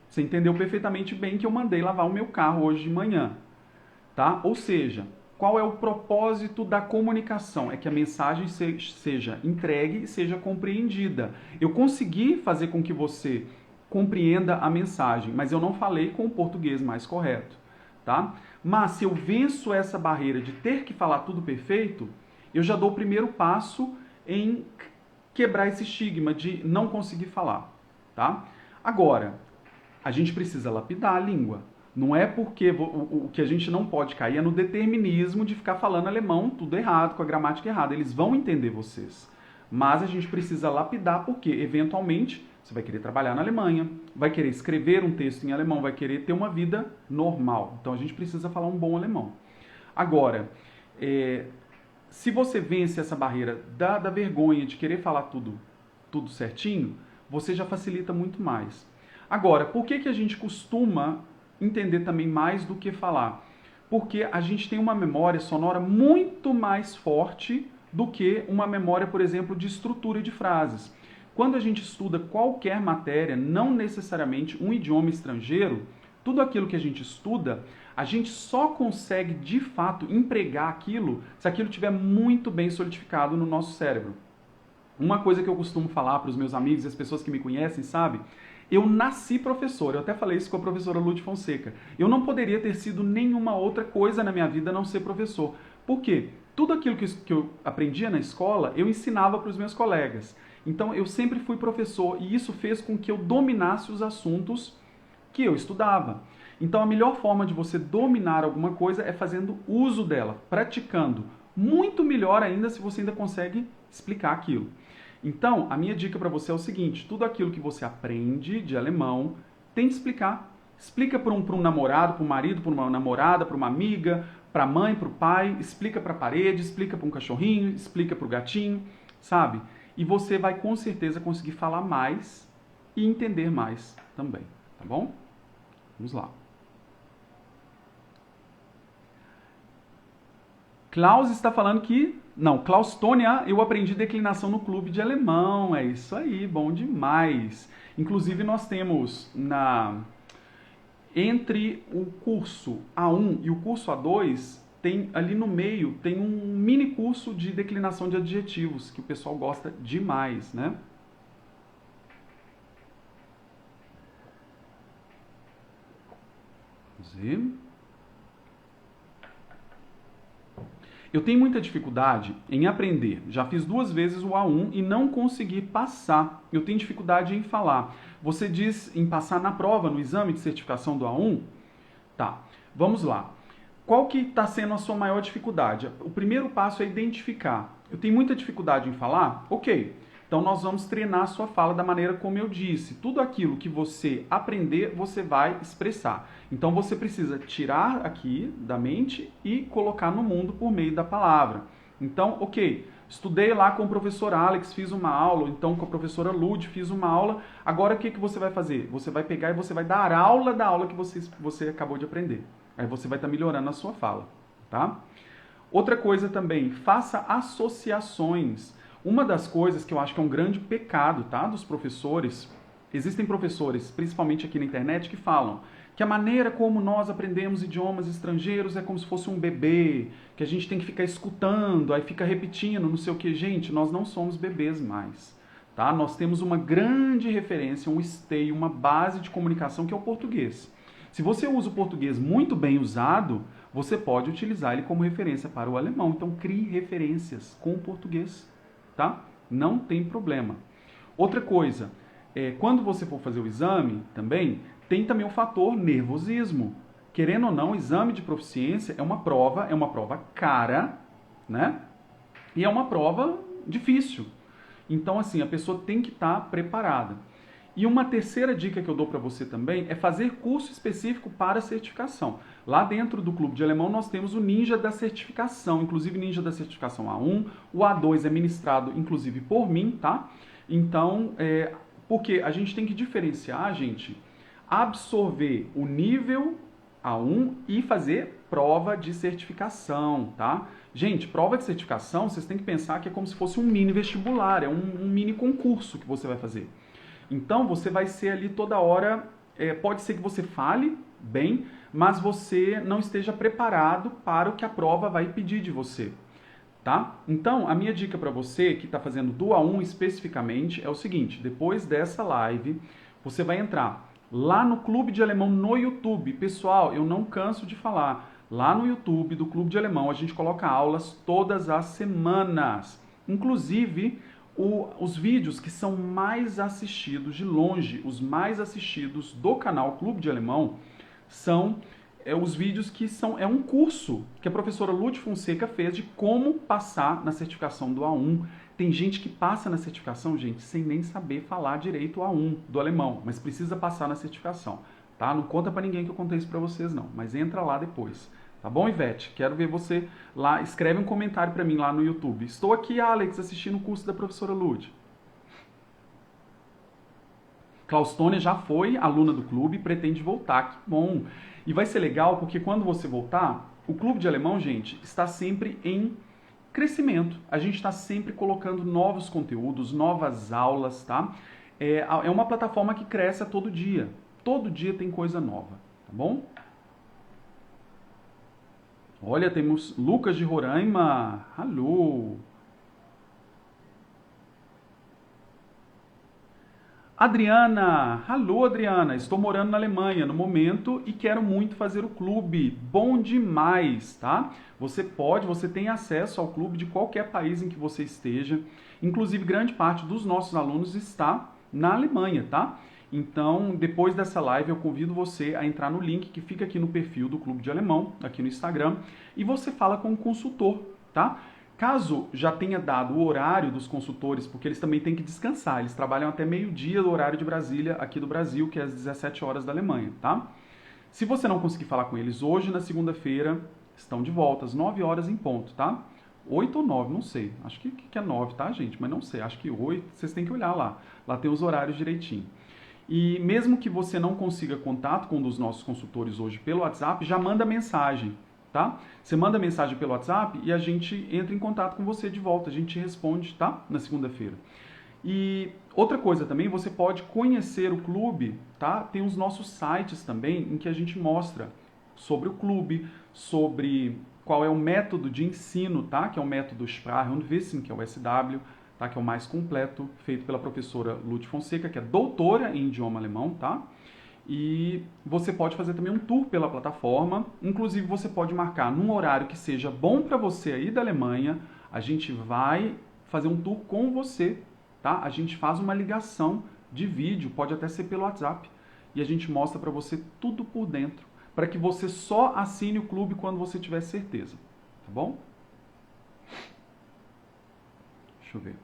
Você entendeu perfeitamente bem que eu mandei lavar o meu carro hoje de manhã, tá? Ou seja, Qual é o propósito da comunicação? É que a mensagem seja entregue e seja compreendida. Eu consegui fazer com que você compreenda a mensagem, mas eu não falei com o português mais correto, tá? Mas se eu venço essa barreira de ter que falar tudo perfeito, eu já dou o primeiro passo em quebrar esse estigma de não conseguir falar, tá? Agora, a gente precisa lapidar a língua. Não é porque o que a gente não pode cair é no determinismo de ficar falando alemão tudo errado, com a gramática errada. Eles vão entender vocês. Mas a gente precisa lapidar porque, eventualmente, você vai querer trabalhar na Alemanha, vai querer escrever um texto em alemão, vai querer ter uma vida normal. Então a gente precisa falar um bom alemão. Agora, se você vence essa barreira da vergonha de querer falar tudo certinho, você já facilita muito mais. Agora, por que a gente costuma entender também mais do que falar? Porque a gente tem uma memória sonora muito mais forte do que uma memória, por exemplo, de estrutura de frases. Quando a gente estuda qualquer matéria, não necessariamente um idioma estrangeiro, tudo aquilo que a gente estuda, a gente só consegue, de fato, empregar aquilo se aquilo estiver muito bem solidificado no nosso cérebro. Uma coisa que eu costumo falar para os meus amigos e as pessoas que me conhecem, sabe? Eu nasci professor, eu até falei isso com a professora Lúcia Fonseca. Eu não poderia ter sido nenhuma outra coisa na minha vida a não ser professor. Por quê? Tudo aquilo que eu aprendia na escola, eu ensinava para os meus colegas. Então, eu sempre fui professor e isso fez com que eu dominasse os assuntos que eu estudava. Então, a melhor forma de você dominar alguma coisa é fazendo uso dela, praticando. Muito melhor ainda se você ainda consegue explicar aquilo. Então, a minha dica para você é o seguinte: tudo aquilo que você aprende de alemão, tem que explicar. Explica para um namorado, para um marido, para uma namorada, para uma amiga, para a mãe, para o pai, explica para a parede, explica para um cachorrinho, explica para o gatinho, sabe? E você vai com certeza conseguir falar mais e entender mais também, tá bom? Vamos lá. Klaus está falando que... Não, Klaus Tônia, eu aprendi declinação no clube de alemão. É isso aí, bom demais. Inclusive, nós temos entre o curso A1 e o curso A2, tem ali no meio, tem um mini curso de declinação de adjetivos, que o pessoal gosta demais, né? Vamos ver. Eu tenho muita dificuldade em aprender. Já fiz 2 vezes o A1 e não consegui passar. Eu tenho dificuldade em falar. Você diz em passar na prova, no exame de certificação do A1? Tá, vamos lá. Qual que está sendo a sua maior dificuldade? O primeiro passo é identificar. Eu tenho muita dificuldade em falar? Ok. Então nós vamos treinar a sua fala da maneira como eu disse. Tudo aquilo que você aprender, você vai expressar. Então você precisa tirar aqui da mente e colocar no mundo por meio da palavra. Então, ok, estudei lá com o professor Alex, fiz uma aula, então com a professora Lud, fiz uma aula. Agora o que você vai fazer? Você vai pegar e você vai dar aula da aula que você acabou de aprender. Aí você vai estar melhorando a sua fala, tá? Outra coisa também, faça associações. Uma das coisas que eu acho que é um grande pecado, tá, dos professores, existem professores, principalmente aqui na internet, que falam que a maneira como nós aprendemos idiomas estrangeiros é como se fosse um bebê, que a gente tem que ficar escutando, aí fica repetindo, não sei o que. Gente, nós não somos bebês mais, tá? Nós temos uma grande referência, um esteio, uma base de comunicação que é o português. Se você usa o português muito bem usado, você pode utilizar ele como referência para o alemão. Então, crie referências com o português, tá? Não tem problema. Outra coisa, quando você for fazer o exame também, tem também o fator nervosismo. Querendo ou não, o exame de proficiência é uma prova cara, né? E é uma prova difícil. Então, assim, a pessoa tem que estar preparada. E uma terceira dica que eu dou para você também é fazer curso específico para certificação. Lá dentro do Clube de Alemão nós temos o Ninja da Certificação, inclusive Ninja da Certificação A1, o A2 é ministrado inclusive por mim, tá? Então, porque a gente tem que diferenciar, gente, absorver o nível A1 e fazer prova de certificação, tá? Gente, prova de certificação, vocês têm que pensar que é como se fosse um mini vestibular, é um mini concurso que você vai fazer. Então, você vai ser ali toda hora, pode ser que você fale bem, mas você não esteja preparado para o que a prova vai pedir de você, tá? Então, a minha dica para você que está fazendo do A1 especificamente é o seguinte: depois dessa live, você vai entrar lá no Clube de Alemão no YouTube. Pessoal, eu não canso de falar. Lá no YouTube do Clube de Alemão, a gente coloca aulas todas as semanas. Inclusive, os vídeos que são mais assistidos, de longe, os mais assistidos do canal Clube de Alemão, são os vídeos que é um curso que a professora Lúcia Fonseca fez de como passar na certificação do A1. Tem gente que passa na certificação, gente, sem nem saber falar direito o A1 do alemão, mas precisa passar na certificação, tá? Não conta pra ninguém que eu contei isso pra vocês, não, mas entra lá depois. Tá bom, Ivete? Quero ver você lá. Escreve um comentário pra mim lá no YouTube. Estou aqui, Alex, assistindo o curso da professora Lúcia. Claustônia já foi aluna do clube e pretende voltar. Que bom! E vai ser legal porque quando você voltar, o Clube de Alemão, gente, está sempre em crescimento. A gente está sempre colocando novos conteúdos, novas aulas, tá? É uma plataforma que cresce a todo dia. Todo dia tem coisa nova, tá bom? Olha, temos Lucas de Roraima. Alô! Adriana, alô Adriana, estou morando na Alemanha no momento e quero muito fazer o clube, bom demais, tá? Você tem acesso ao clube de qualquer país em que você esteja, inclusive grande parte dos nossos alunos está na Alemanha, tá? Então, depois dessa live eu convido você a entrar no link que fica aqui no perfil do Clube de Alemão, aqui no Instagram, e você fala com o consultor, tá? Caso já tenha dado o horário dos consultores, porque eles também têm que descansar, eles trabalham até meio-dia do horário de Brasília, aqui do Brasil, que é às 17 horas da Alemanha, tá? Se você não conseguir falar com eles hoje, na segunda-feira, estão de volta, às 9 horas em ponto, tá? 8 ou 9, não sei. Acho que é 9, tá, gente? Mas não sei, acho que 8, vocês têm que olhar lá. Lá tem os horários direitinho. E mesmo que você não consiga contato com um dos nossos consultores hoje pelo WhatsApp, já manda mensagem. Tá? Você manda mensagem pelo WhatsApp e a gente entra em contato com você de volta, a gente responde, tá? Na segunda-feira. E outra coisa também, você pode conhecer o clube, tá? Tem os nossos sites também em que a gente mostra sobre o clube, sobre qual é o método de ensino, tá? Que é o método Sprache und Wissen, que é o SW, tá? Que é o mais completo, feito pela professora Lúcia Fonseca, que é doutora em idioma alemão, tá? E você pode fazer também um tour pela plataforma, inclusive você pode marcar num horário que seja bom para você aí da Alemanha, a gente vai fazer um tour com você, tá? A gente faz uma ligação de vídeo, pode até ser pelo WhatsApp, e a gente mostra para você tudo por dentro, para que você só assine o clube quando você tiver certeza, tá bom? Deixa eu ver.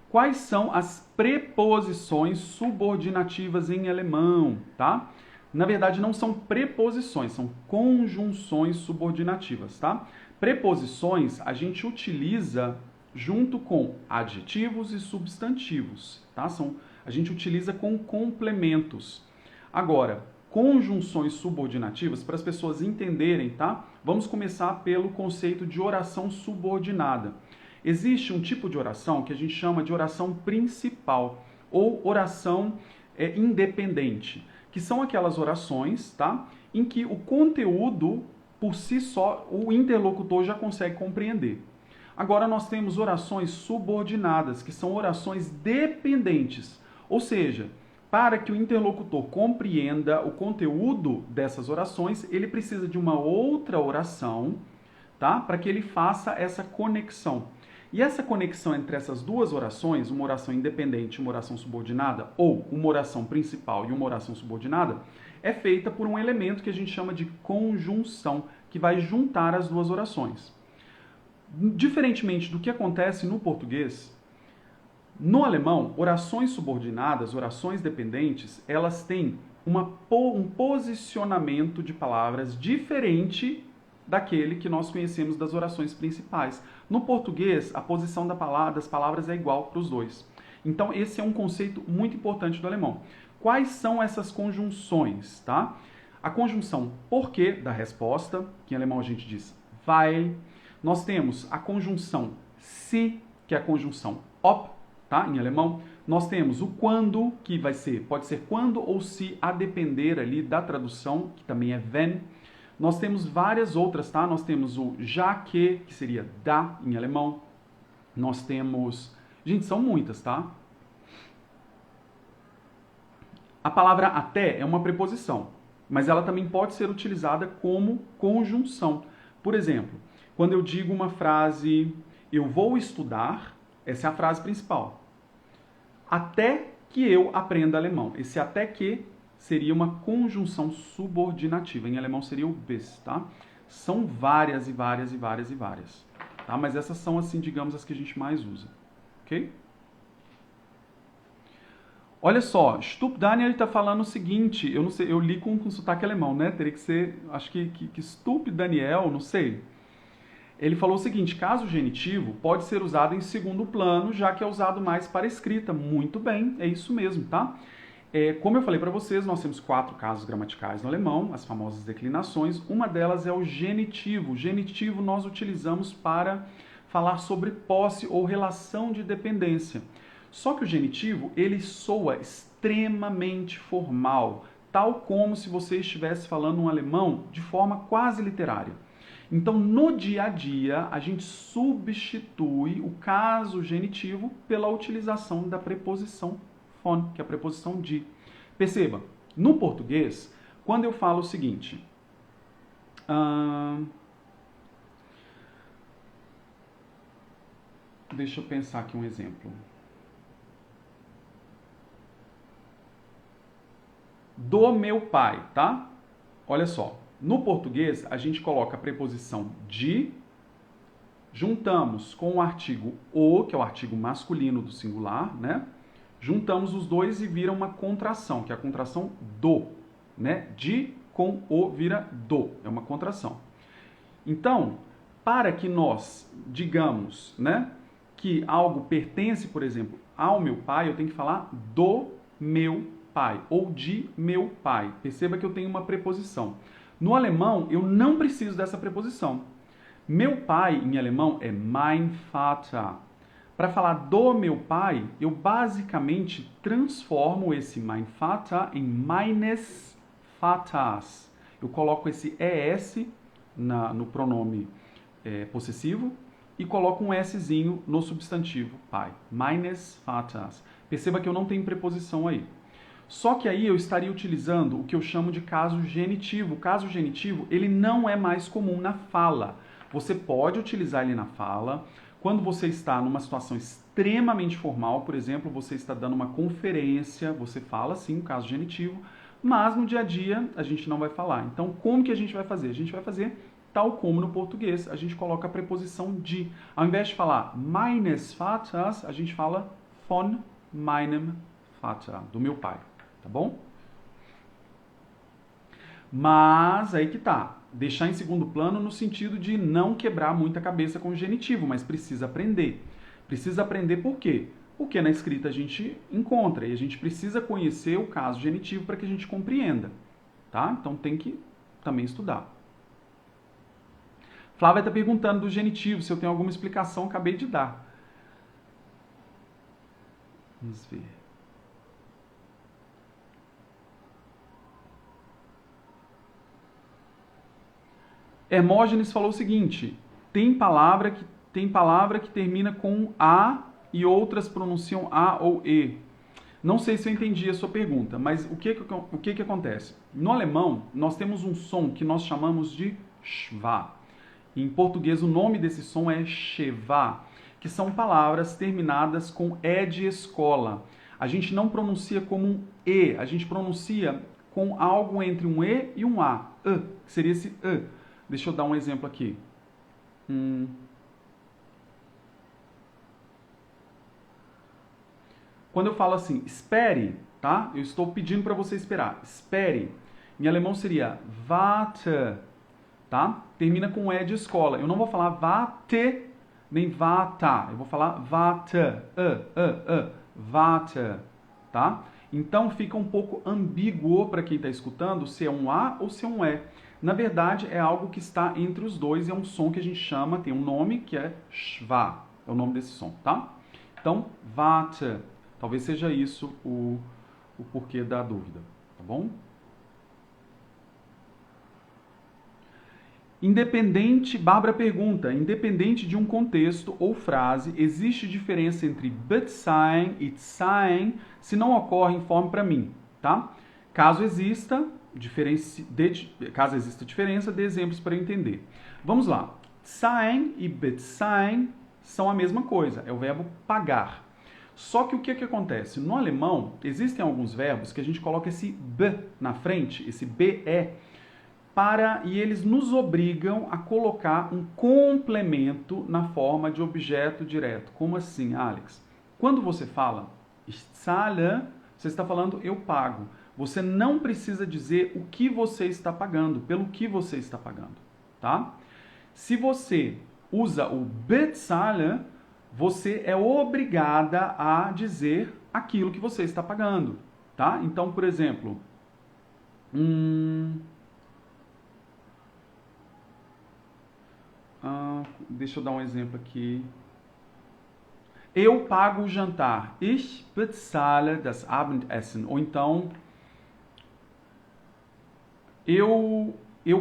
Quais são as preposições subordinativas em alemão, tá? Na verdade, não são preposições, são conjunções subordinativas, tá? Preposições a gente utiliza junto com adjetivos e substantivos, tá? A gente utiliza com complementos. Agora, conjunções subordinativas, para as pessoas entenderem, tá? Vamos começar pelo conceito de oração subordinada. Existe um tipo de oração que a gente chama de oração principal ou oração independente, que são aquelas orações, tá, em que o conteúdo por si só o interlocutor já consegue compreender. Agora nós temos orações subordinadas, que são orações dependentes, ou seja, para que o interlocutor compreenda o conteúdo dessas orações, ele precisa de uma outra oração, tá, para que ele faça essa conexão. E essa conexão entre essas duas orações, uma oração independente e uma oração subordinada, ou uma oração principal e uma oração subordinada, é feita por um elemento que a gente chama de conjunção, que vai juntar as duas orações. Diferentemente do que acontece no português, no alemão, orações subordinadas, orações dependentes, elas têm um posicionamento de palavras diferente daquele que nós conhecemos das orações principais. No português, a posição das palavras é igual para os dois. Então, esse é um conceito muito importante do alemão. Quais são essas conjunções, tá? A conjunção porque da resposta, que em alemão a gente diz weil. Nós temos a conjunção se, que é a conjunção ob, tá? Em alemão. Nós temos o quando, que pode ser quando ou se, a depender ali da tradução, que também é wenn. Nós temos várias outras, tá? Nós temos o já que seria da em alemão. Nós temos... Gente, são muitas, tá? A palavra até é uma preposição, mas ela também pode ser utilizada como conjunção. Por exemplo, quando eu digo uma frase, eu vou estudar, essa é a frase principal. Até que eu aprenda alemão. Esse até que seria uma conjunção subordinativa. Em alemão seria o bis, tá? São várias e várias e várias e várias. Tá? Mas essas são, assim, digamos, as que a gente mais usa. Ok? Olha só, Stup Daniel está falando o seguinte, eu não sei, eu li com sotaque alemão, né? Teria que ser, acho que Stup Daniel, não sei. Ele falou o seguinte, caso genitivo pode ser usado em segundo plano, já que é usado mais para escrita. Muito bem, é isso mesmo, tá? Como eu falei para vocês, nós temos 4 casos gramaticais no alemão, as famosas declinações. Uma delas é o genitivo. O genitivo nós utilizamos para falar sobre posse ou relação de dependência. Só que o genitivo, ele soa extremamente formal, tal como se você estivesse falando um alemão de forma quase literária. Então, no dia a dia, a gente substitui o caso genitivo pela utilização da preposição von, que é a preposição de. Perceba, no português, quando eu falo o seguinte... Deixa eu pensar aqui um exemplo. Do meu pai, tá? Olha só, no português a gente coloca a preposição de, juntamos com o artigo o, que é o artigo masculino do singular, né? Juntamos os dois e vira uma contração, que é a contração do, né? De com o vira do, é uma contração. Então, para que nós digamos, né, que algo pertence, por exemplo, ao meu pai, eu tenho que falar do meu pai ou de meu pai. Perceba que eu tenho uma preposição. No alemão, eu não preciso dessa preposição. Meu pai, em alemão, é mein Vater. Para falar do meu pai, eu basicamente transformo esse mein Vater em meines Vaters. Eu coloco esse ES no pronome possessivo e coloco um Szinho no substantivo pai. Meines Vaters. Perceba que eu não tenho preposição aí. Só que aí eu estaria utilizando o que eu chamo de caso genitivo. O caso genitivo, ele não é mais comum na fala. Você pode utilizar ele na fala. Quando você está numa situação extremamente formal, por exemplo, você está dando uma conferência, você fala sim o caso genitivo, mas no dia a dia a gente não vai falar. Então, como que a gente vai fazer? A gente vai fazer tal como no português. A gente coloca a preposição de. Ao invés de falar meines Vaters, a gente fala von meinem Vater, do meu pai. Tá bom? Mas aí que tá. Deixar em segundo plano no sentido de não quebrar muita cabeça com o genitivo, mas precisa aprender. Precisa aprender por quê? Porque na escrita a gente encontra e a gente precisa conhecer o caso genitivo para que a gente compreenda. Tá? Então tem que também estudar. Flávia está perguntando do genitivo, se eu tenho alguma explicação, acabei de dar. Vamos ver. Hermógenes falou o seguinte, tem palavra que termina com A e outras pronunciam A ou E. Não sei se eu entendi a sua pergunta, mas o que acontece? No alemão, nós temos um som que nós chamamos de schwa. Em português, o nome desse som é cheva, que são palavras terminadas com E de escola. A gente não pronuncia como um E, a gente pronuncia com algo entre um E e um A. Que seria esse E. Deixa eu dar um exemplo aqui. Quando eu falo assim, espere, tá? Eu estou pedindo para você esperar. Espere. Em alemão seria warte, tá? Termina com E de escola. Eu não vou falar warte, nem vata. Eu vou falar warte, warte, tá? Então fica um pouco ambíguo para quem está escutando se é um A ou se é um E. Na verdade, é algo que está entre os dois, é um som que a gente chama, tem um nome que é schwa, é o nome desse som, tá? Então, warte, Talvez seja isso o porquê da dúvida, tá bom? Independente, Bárbara pergunta, independente de um contexto ou frase, existe diferença entre but sein e sein se não ocorre, informe para mim, tá? Caso exista diferença, dê exemplos para entender. Vamos lá. Sein e but sein são a mesma coisa, é o verbo pagar. Só que o que acontece? No alemão, existem alguns verbos que a gente coloca esse b na frente, esse be, e eles nos obrigam a colocar um complemento na forma de objeto direto. Como assim, Alex? Quando você fala ich zahle, você está falando eu pago. Você não precisa dizer o que você está pagando, pelo que você está pagando, tá? Se você usa o bezahle, você é obrigada a dizer aquilo que você está pagando, tá? Então, por exemplo, deixa eu dar um exemplo aqui. Eu pago o jantar. Ich bezahle das Abendessen. Ou então, eu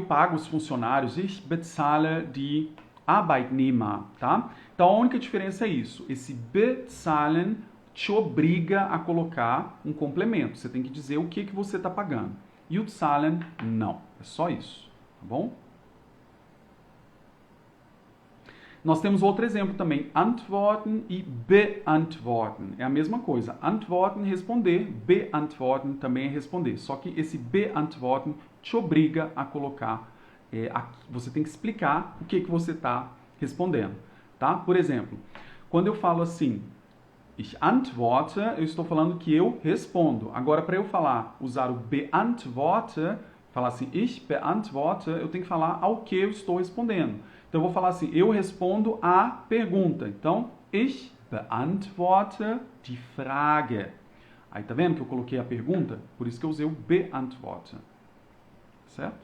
pago os funcionários. Ich bezahle die Arbeitnehmer. Tá? Então, a única diferença é isso. Esse bezahlen te obriga a colocar um complemento. Você tem que dizer o que você está pagando. E o zahlen, não. É só isso. Tá bom? Nós temos outro exemplo também, antworten e beantworten. É a mesma coisa. Antworten, responder, beantworten também é responder. Só que esse beantworten te obriga a colocar, você tem que explicar o que você está respondendo. Tá? Por exemplo, quando eu falo assim, ich antworte, eu estou falando que eu respondo. Agora, para eu usar o beantworte, falar assim, ich beantworte, eu tenho que falar ao que eu estou respondendo. Então, eu vou falar assim, eu respondo a pergunta. Então, ich beantworte die Frage. Aí, tá vendo que eu coloquei a pergunta? Por isso que eu usei o beantworte. Certo?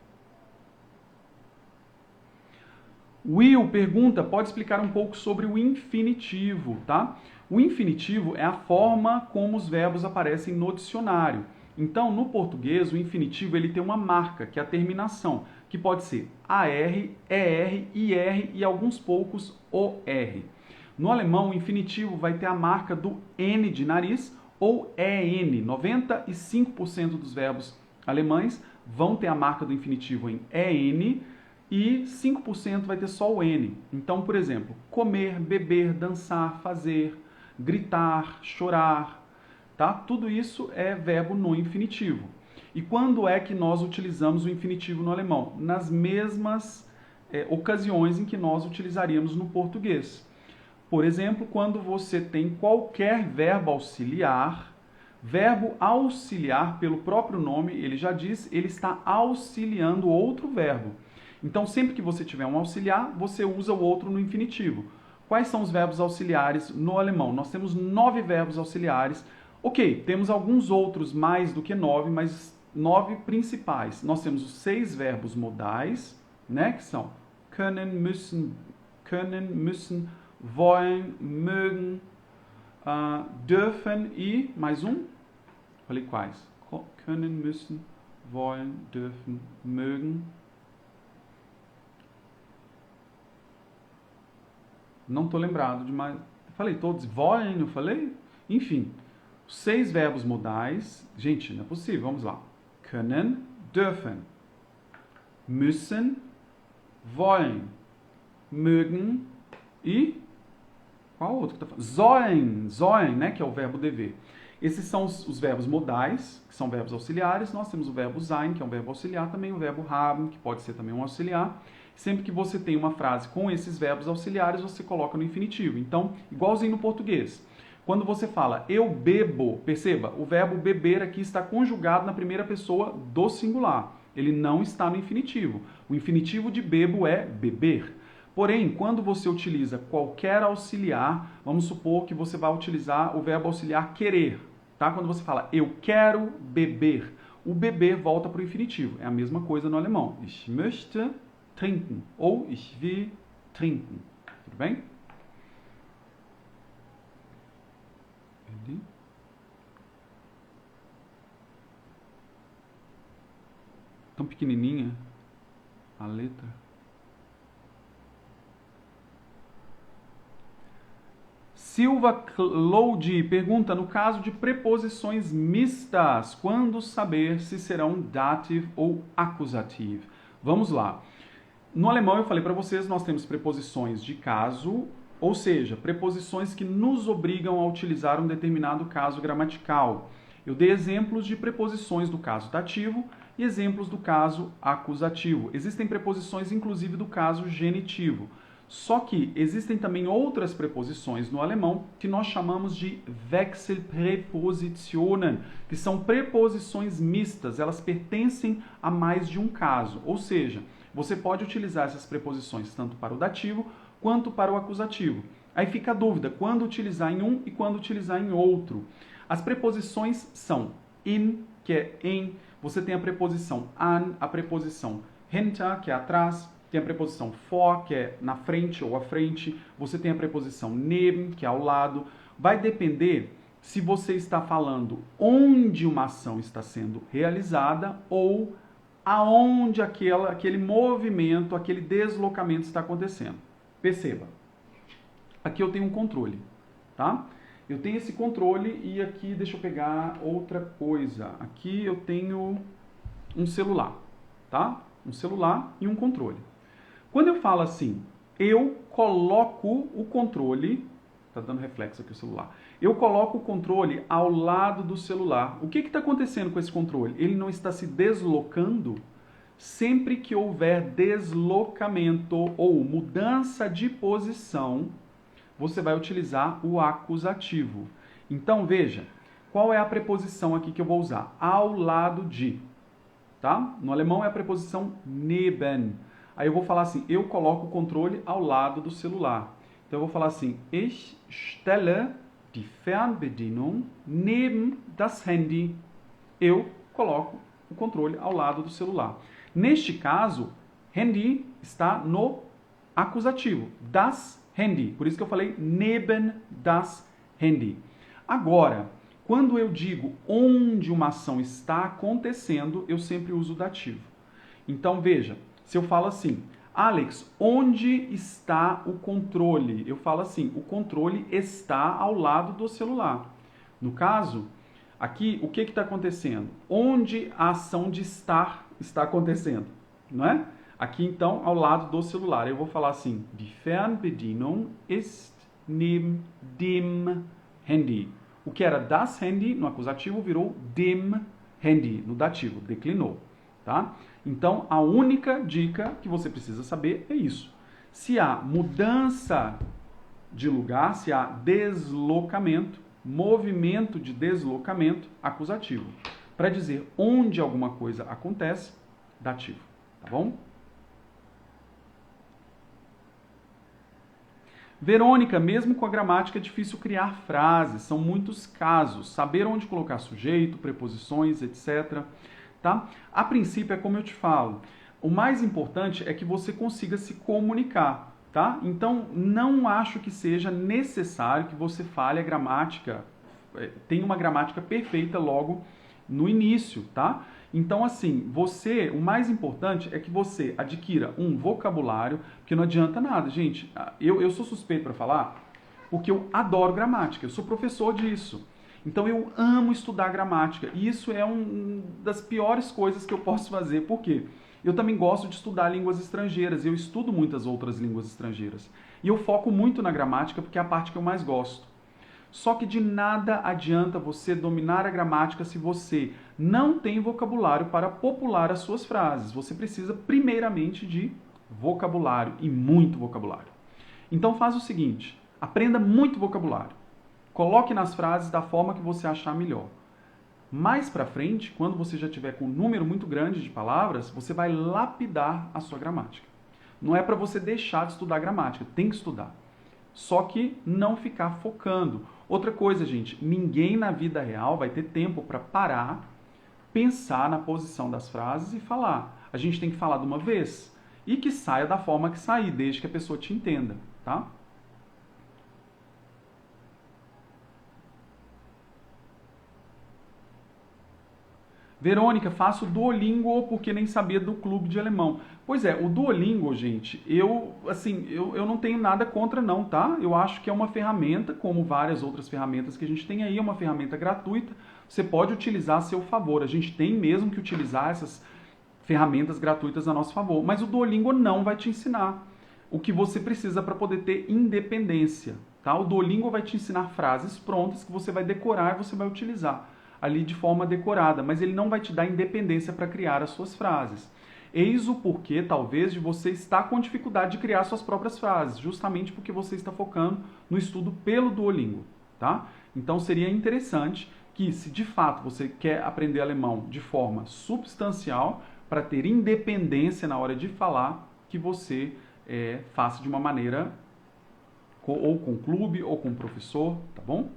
Will pergunta, pode explicar um pouco sobre o infinitivo, tá? O infinitivo é a forma como os verbos aparecem no dicionário. Então, no português, o infinitivo ele tem uma marca, que é a terminação, que pode ser AR, ER, IR e alguns poucos OR. No alemão, o infinitivo vai ter a marca do N de nariz ou EN. 95% dos verbos alemães vão ter a marca do infinitivo em EN e 5% vai ter só o N. Então, por exemplo, comer, beber, dançar, fazer, gritar, chorar, tá? Tudo isso é verbo no infinitivo. E quando é que nós utilizamos o infinitivo no alemão? Nas mesmas ocasiões em que nós utilizaríamos no português. Por exemplo, quando você tem qualquer verbo auxiliar pelo próprio nome, ele já diz, ele está auxiliando outro verbo. Então, sempre que você tiver um auxiliar, você usa o outro no infinitivo. Quais são os verbos auxiliares no alemão? Nós temos 9 verbos auxiliares. Ok, temos alguns outros mais do que 9, mas 9 principais. Nós temos os 6 verbos modais, né, que são können, müssen, wollen, mögen, dürfen e mais um. Falei quais? Können, müssen, wollen, dürfen, mögen. Não estou lembrado de mais. Falei todos. Wollen, eu falei? Enfim, 6 verbos modais. Gente, não é possível. Vamos lá. Können, dürfen, müssen, wollen, mögen e qual outro que está falando? Sollen, né, que é o verbo dever. Esses são os verbos modais, que são verbos auxiliares. Nós temos o verbo sein, que é um verbo auxiliar, também o verbo haben, que pode ser também um auxiliar. Sempre que você tem uma frase com esses verbos auxiliares, você coloca no infinitivo. Então, igualzinho no português. Quando você fala eu bebo, perceba, o verbo beber aqui está conjugado na primeira pessoa do singular. Ele não está no infinitivo. O infinitivo de bebo é beber. Porém, quando você utiliza qualquer auxiliar, vamos supor que você vai utilizar o verbo auxiliar querer. Tá? Quando você fala eu quero beber, o beber volta para o infinitivo. É a mesma coisa no alemão. Ich möchte trinken ou ich will trinken. Tudo bem? Tão pequenininha a letra. Silva Cloud pergunta, no caso de preposições mistas, quando saber se serão dative ou accusative? Vamos lá. No alemão, eu falei para vocês, nós temos preposições de caso, ou seja, preposições que nos obrigam a utilizar um determinado caso gramatical. Eu dei exemplos de preposições do caso dativo e exemplos do caso acusativo. Existem preposições, inclusive, do caso genitivo. Só que existem também outras preposições no alemão que nós chamamos de Wechselpräpositionen, que são preposições mistas, elas pertencem a mais de um caso. Ou seja, você pode utilizar essas preposições tanto para o dativo quanto para o acusativo. Aí fica a dúvida, quando utilizar em um e quando utilizar em outro. As preposições são in, que é em, você tem a preposição an, a preposição hinter, que é atrás, tem a preposição vor, que é na frente ou à frente, você tem a preposição neben, que é ao lado. Vai depender se você está falando onde uma ação está sendo realizada ou aonde aquele movimento, aquele deslocamento está acontecendo. Perceba, aqui eu tenho um controle, tá? Eu tenho esse controle e aqui, deixa eu pegar outra coisa. Aqui eu tenho um celular, tá? Um celular e um controle. Quando eu falo assim, eu coloco o controle, tá dando reflexo aqui o celular, eu coloco o controle ao lado do celular. O que está acontecendo com esse controle? Ele não está se deslocando? Sempre que houver deslocamento ou mudança de posição, você vai utilizar o acusativo. Então, veja, qual é a preposição aqui que eu vou usar? Ao lado de, tá? No alemão é a preposição neben. Aí eu vou falar assim, eu coloco o controle ao lado do celular. Então eu vou falar assim, ich stelle die Fernbedienung neben das Handy. Eu coloco o controle ao lado do celular. Neste caso, Handy está no acusativo, das Handy. Por isso que eu falei neben das Handy. Agora, quando eu digo onde uma ação está acontecendo, eu sempre uso o dativo. Então, veja, se eu falo assim, Alex, onde está o controle? Eu falo assim, o controle está ao lado do celular. No caso, aqui, o que está acontecendo? Onde a ação de estar está acontecendo, não é? Aqui, então, ao lado do celular. Eu vou falar assim, die Fernbedienung ist neben dem Handy. O que era das Handy, no acusativo, virou dem Handy, no dativo, declinou, tá? Então, a única dica que você precisa saber é isso. Se há mudança de lugar, se há deslocamento, movimento de deslocamento, acusativo. Para dizer onde alguma coisa acontece, dativo, tá bom? Verônica, mesmo com a gramática é difícil criar frases, são muitos casos, saber onde colocar sujeito, preposições, etc. Tá? A princípio é como eu te falo, o mais importante é que você consiga se comunicar, tá? Então não acho que seja necessário que você fale a gramática, tenha uma gramática perfeita logo no início, tá? Então, assim, o mais importante é que você adquira um vocabulário, porque não adianta nada. Gente, eu sou suspeito para falar porque eu adoro gramática, eu sou professor disso. Então, eu amo estudar gramática e isso é uma das piores coisas que eu posso fazer. Por quê? Eu também gosto de estudar línguas estrangeiras, eu estudo muitas outras línguas estrangeiras. E eu foco muito na gramática porque é a parte que eu mais gosto. Só que de nada adianta você dominar a gramática se você não tem vocabulário para popular as suas frases. Você precisa primeiramente de vocabulário e muito vocabulário. Então faz o seguinte, aprenda muito vocabulário. Coloque nas frases da forma que você achar melhor. Mais para frente, quando você já tiver com um número muito grande de palavras, você vai lapidar a sua gramática. Não é para você deixar de estudar gramática, tem que estudar. Só que não ficar focando. Outra coisa, gente, ninguém na vida real vai ter tempo para parar, pensar na posição das frases e falar. A gente tem que falar de uma vez e que saia da forma que sair, desde que a pessoa te entenda, tá? Verônica, faço Duolingo porque nem sabia do clube de alemão. Pois é, o Duolingo, gente, eu não tenho nada contra não, tá? Eu acho que é uma ferramenta, como várias outras ferramentas que a gente tem aí, é uma ferramenta gratuita, você pode utilizar a seu favor. A gente tem mesmo que utilizar essas ferramentas gratuitas a nosso favor, mas o Duolingo não vai te ensinar o que você precisa para poder ter independência, tá? O Duolingo vai te ensinar frases prontas que você vai decorar e você vai utilizar ali de forma decorada, mas ele não vai te dar independência para criar as suas frases. Eis o porquê, talvez, de você estar com dificuldade de criar suas próprias frases, justamente porque você está focando no estudo pelo Duolingo, tá? Então seria interessante que, se de fato você quer aprender alemão de forma substancial, para ter independência na hora de falar, que você faça de uma maneira ou com o clube ou com o professor, tá bom?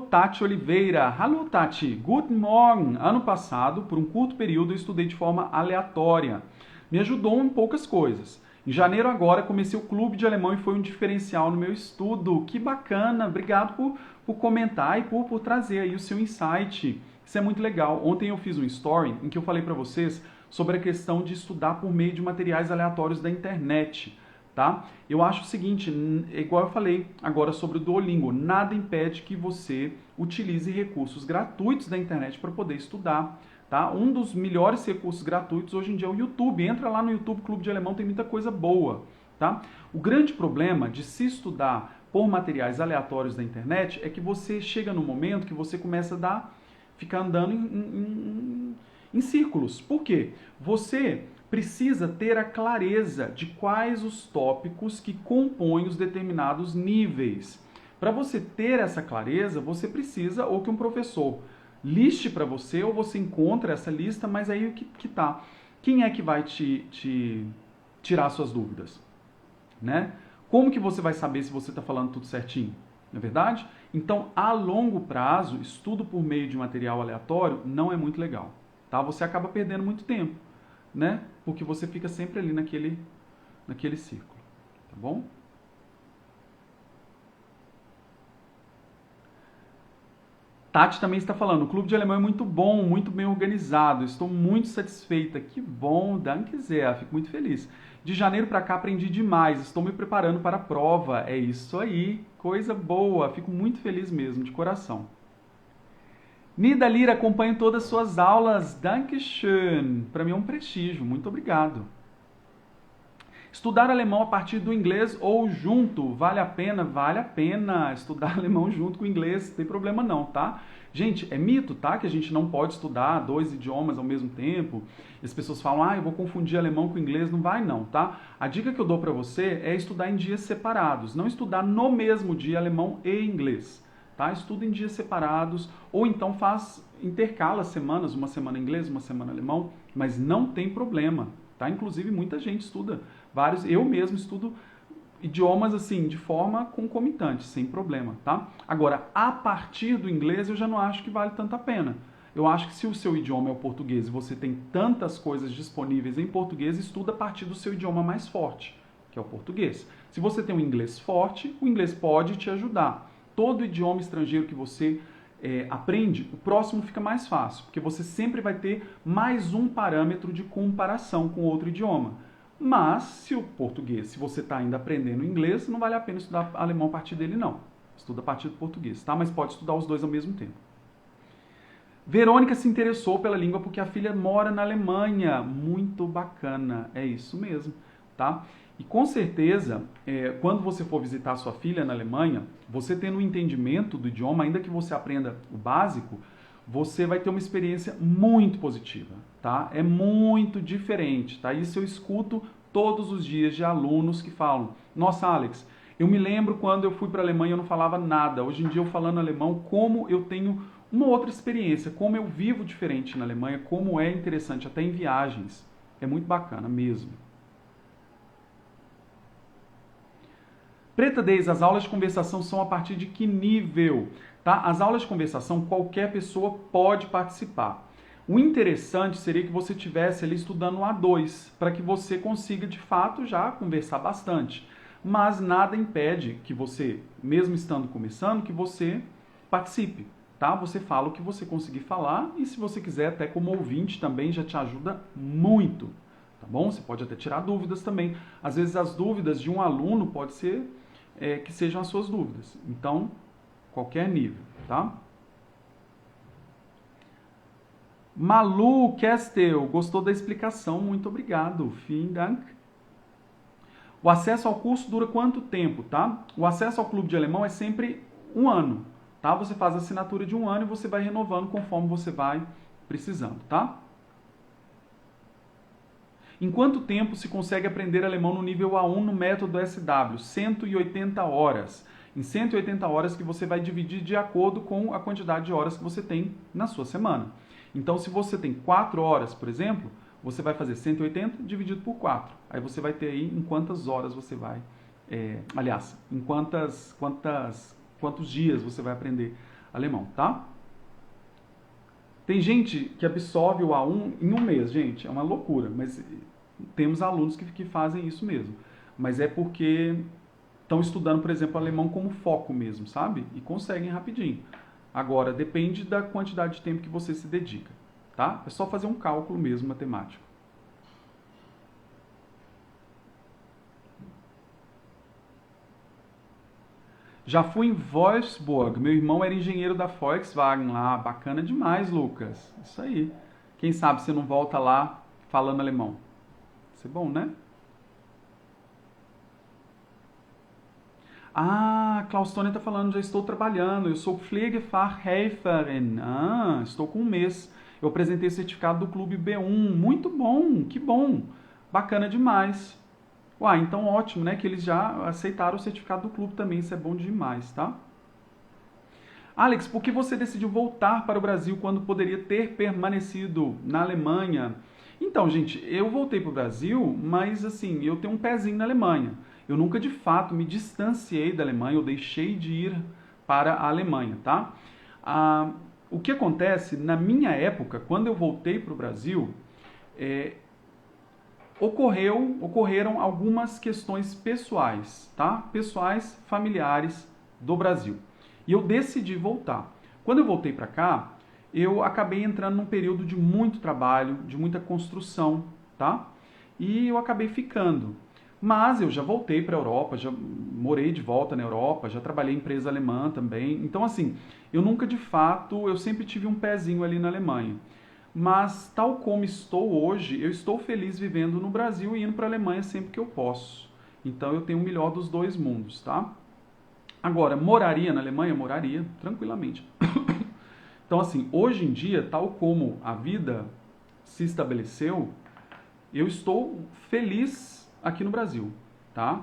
Tati Oliveira. Hallo Tati, guten Morgen. Ano passado, por um curto período, eu estudei de forma aleatória. Me ajudou em poucas coisas. Em janeiro agora comecei o clube de alemão e foi um diferencial no meu estudo. Que bacana, obrigado por comentar e por trazer aí o seu insight. Isso é muito legal. Ontem eu fiz um story em que eu falei para vocês sobre a questão de estudar por meio de materiais aleatórios da internet. Tá? Eu acho o seguinte, igual eu falei agora sobre o Duolingo, nada impede que você utilize recursos gratuitos da internet para poder estudar. Tá? Um dos melhores recursos gratuitos hoje em dia é o YouTube. Entra lá no YouTube Clube de Alemão, tem muita coisa boa. Tá? O grande problema de se estudar por materiais aleatórios da internet é que você chega no momento que você começa a ficar andando em círculos. Por quê? Você precisa ter a clareza de quais os tópicos que compõem os determinados níveis. Para você ter essa clareza, você precisa ou que um professor liste para você, ou você encontra essa lista, mas aí o que tá? Quem é que vai te tirar suas dúvidas? Né? Como que você vai saber se você está falando tudo certinho? Não é verdade? Então, a longo prazo, estudo por meio de material aleatório não é muito legal. Tá? Você acaba perdendo muito tempo, né? Porque você fica sempre ali naquele círculo. Tá bom? Tati também está falando, o clube de alemão é muito bom, muito bem organizado, estou muito satisfeita. Que bom, danke sehr, fico muito feliz. De janeiro para cá aprendi demais, estou me preparando para a prova. É isso aí, coisa boa, fico muito feliz mesmo, de coração. Nida Lira, acompanho todas as suas aulas, danke schön. Para mim é um prestígio, muito obrigado. Estudar alemão a partir do inglês ou junto, vale a pena? Vale a pena estudar alemão junto com o inglês, não tem problema não, tá? Gente, é mito, tá? Que a gente não pode estudar 2 idiomas ao mesmo tempo. E as pessoas falam, eu vou confundir alemão com inglês, não vai não, tá? A dica que eu dou pra você é estudar em dias separados, não estudar no mesmo dia alemão e inglês, tá? Estuda em dias separados, ou então intercala semanas, uma semana inglês, uma semana alemão, mas não tem problema, tá? Inclusive muita gente estuda vários, eu mesmo estudo idiomas assim, de forma concomitante, sem problema, tá? Agora, a partir do inglês eu já não acho que vale tanta pena. Eu acho que se o seu idioma é o português e você tem tantas coisas disponíveis em português, estuda a partir do seu idioma mais forte, que é o português. Se você tem um inglês forte, o inglês pode te ajudar. Todo idioma estrangeiro que você aprende, o próximo fica mais fácil, porque você sempre vai ter mais um parâmetro de comparação com outro idioma. Mas, se você está ainda aprendendo inglês, não vale a pena estudar alemão a partir dele, não. Estuda a partir do português, tá? Mas pode estudar os dois ao mesmo tempo. Verônica se interessou pela língua porque a filha mora na Alemanha. Muito bacana, é isso mesmo, tá? E com certeza, quando você for visitar sua filha na Alemanha, você tendo um entendimento do idioma, ainda que você aprenda o básico, você vai ter uma experiência muito positiva, tá? É muito diferente, tá? Isso eu escuto todos os dias de alunos que falam, nossa, Alex, eu me lembro quando eu fui para a Alemanha e eu não falava nada. Hoje em dia eu falando alemão, como eu tenho uma outra experiência, como eu vivo diferente na Alemanha, como é interessante, até em viagens. É muito bacana mesmo. Preta Deis, as aulas de conversação são a partir de que nível? Tá? As aulas de conversação, qualquer pessoa pode participar. O interessante seria que você estivesse ali estudando o A2, para que você consiga, de fato, já conversar bastante. Mas nada impede que você, mesmo estando começando, que você participe, tá? Você fala o que você conseguir falar e se você quiser, até como ouvinte também, já te ajuda muito, tá bom? Você pode até tirar dúvidas também. Às vezes as dúvidas de um aluno pode ser que sejam as suas dúvidas. Então, qualquer nível, tá? Malu Kestel, gostou da explicação? Muito obrigado. Vielen Dank. O acesso ao curso dura quanto tempo, tá? O acesso ao clube de alemão é sempre um ano, tá? Você faz a assinatura de um ano e você vai renovando conforme você vai precisando, tá? Em quanto tempo se consegue aprender alemão no nível A1 no método SW? 180 horas. Em 180 horas que você vai dividir de acordo com a quantidade de horas que você tem na sua semana. Então, se você tem 4 horas, por exemplo, você vai fazer 180 dividido por 4. Aí você vai ter aí em quantas horas você vai... aliás, em quantos dias você vai aprender alemão, tá? Tem gente que absorve o A1 em um mês, gente. É uma loucura, mas temos alunos que fazem isso mesmo. Mas é porque estão estudando, por exemplo, alemão como foco mesmo, sabe? E conseguem rapidinho. Agora, depende da quantidade de tempo que você se dedica, tá? É só fazer um cálculo mesmo matemático. Já fui em Wolfsburg, meu irmão era engenheiro da Volkswagen lá, bacana demais, Lucas. Isso aí. Quem sabe você não volta lá falando alemão. Isso é bom, né? Ah, Claustônia está falando, já estou trabalhando, eu sou Pflegefachhelferin. Ah, estou com um mês. Eu apresentei o certificado do Clube B1. Muito bom, que bom. Bacana demais. Uai, então ótimo, né? Que eles já aceitaram o certificado do clube também. Isso é bom demais, tá? Alex, por que você decidiu voltar para o Brasil quando poderia ter permanecido na Alemanha? Então, gente, eu voltei para o Brasil, mas assim, eu tenho um pezinho na Alemanha. Eu nunca de fato me distanciei da Alemanha, eu deixei de ir para a Alemanha, tá? O que acontece, na minha época, quando eu voltei para o Brasil, ocorreram algumas questões pessoais, tá? Pessoais, familiares do Brasil. E eu decidi voltar. Quando eu voltei para cá, eu acabei entrando num período de muito trabalho, de muita construção, tá? E eu acabei ficando. Mas eu já voltei para a Europa, já morei de volta na Europa, já trabalhei em empresa alemã também. Então, assim, eu nunca de fato, eu sempre tive um pezinho ali na Alemanha. Mas, tal como estou hoje, eu estou feliz vivendo no Brasil e indo para a Alemanha sempre que eu posso. Então, eu tenho o melhor dos dois mundos, tá? Agora, moraria na Alemanha? Moraria, tranquilamente. Então, assim, hoje em dia, tal como a vida se estabeleceu, eu estou feliz aqui no Brasil, tá?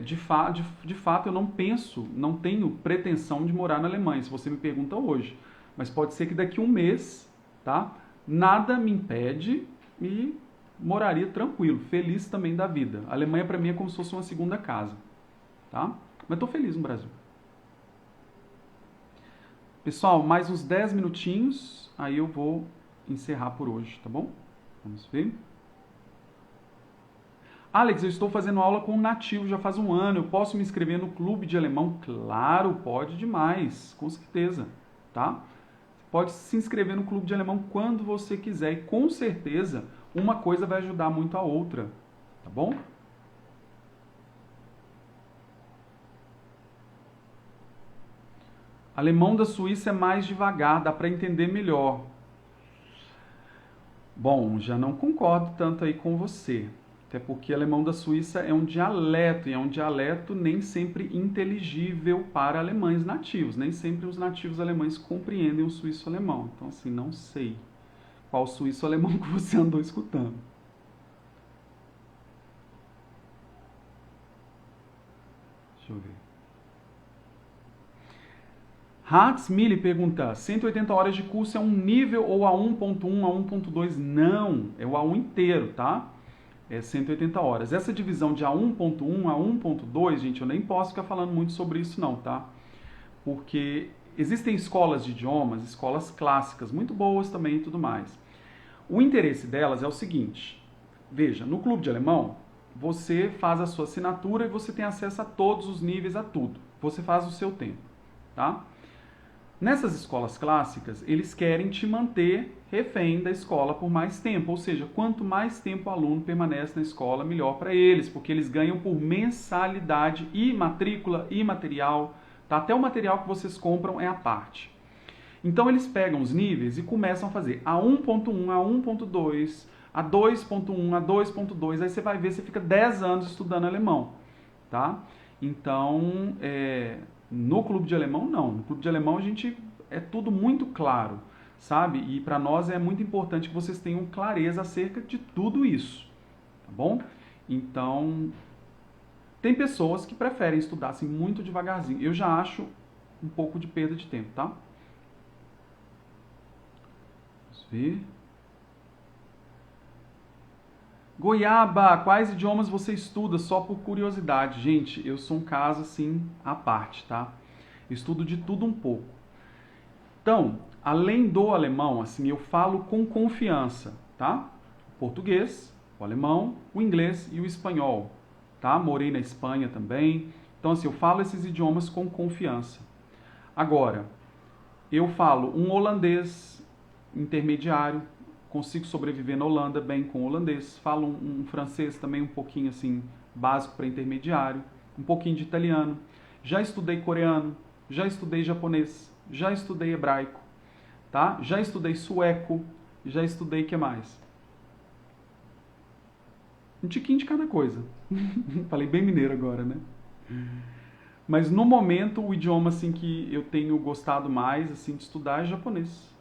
De fato, eu não penso, não tenho pretensão de morar na Alemanha, se você me pergunta hoje. Mas pode ser que daqui a um mês, tá? Nada me impede e moraria tranquilo, feliz também da vida. A Alemanha para mim é como se fosse uma segunda casa, tá? Mas estou feliz no Brasil. Pessoal, mais uns 10 minutinhos, aí eu vou encerrar por hoje, tá bom? Vamos ver. Alex, eu estou fazendo aula com um nativo já faz um ano, eu posso me inscrever no clube de alemão? Claro, pode demais, com certeza, tá? Pode se inscrever no clube de alemão quando você quiser e com certeza uma coisa vai ajudar muito a outra, tá bom? Alemão da Suíça é mais devagar, dá para entender melhor. Bom, já não concordo tanto aí com você. Até porque alemão da Suíça é um dialeto, e é um dialeto nem sempre inteligível para alemães nativos. Nem sempre os nativos alemães compreendem o suíço-alemão. Então, assim, não sei qual suíço-alemão que você andou escutando. Deixa eu ver. Hatsmili pergunta, 180 horas de curso é um nível ou a 1.1, a 1.2? Não, é o A1 inteiro, tá? É 180 horas. Essa divisão de A1.1 a 1.2, gente, eu nem posso ficar falando muito sobre isso não, tá? Porque existem escolas de idiomas, escolas clássicas, muito boas também e tudo mais. O interesse delas é o seguinte, veja, no clube de alemão, você faz a sua assinatura e você tem acesso a todos os níveis, a tudo. Você faz o seu tempo, tá? Nessas escolas clássicas, eles querem te manter refém da escola por mais tempo, ou seja, quanto mais tempo o aluno permanece na escola, melhor para eles, porque eles ganham por mensalidade e matrícula e material, tá? Até o material que vocês compram é à parte. Então eles pegam os níveis e começam a fazer a 1.1, a 1.2, a 2.1, a 2.2, aí você vai ver, você fica 10 anos estudando alemão, tá? Então, no clube de alemão, não. No clube de alemão, a gente é tudo muito claro, sabe? E para nós é muito importante que vocês tenham clareza acerca de tudo isso, tá bom? Então, tem pessoas que preferem estudar assim muito devagarzinho. Eu já acho um pouco de perda de tempo, tá? Vamos ver. Goiaba, quais idiomas você estuda? Só por curiosidade. Gente, eu sou um caso assim à parte, tá? Estudo de tudo um pouco. Então, além do alemão, assim, eu falo com confiança, tá? O português, o alemão, o inglês e o espanhol, tá? Morei na Espanha também. Então, assim, eu falo esses idiomas com confiança. Agora, eu falo um holandês intermediário, consigo sobreviver na Holanda bem com holandês. Falo um francês também um pouquinho assim, básico para intermediário. Um pouquinho de italiano. Já estudei coreano, já estudei japonês, já estudei hebraico, tá? Já estudei sueco, já estudei o que mais? Um tiquinho de cada coisa. Falei bem mineiro agora, né? Mas no momento o idioma assim que eu tenho gostado mais assim de estudar é japonês.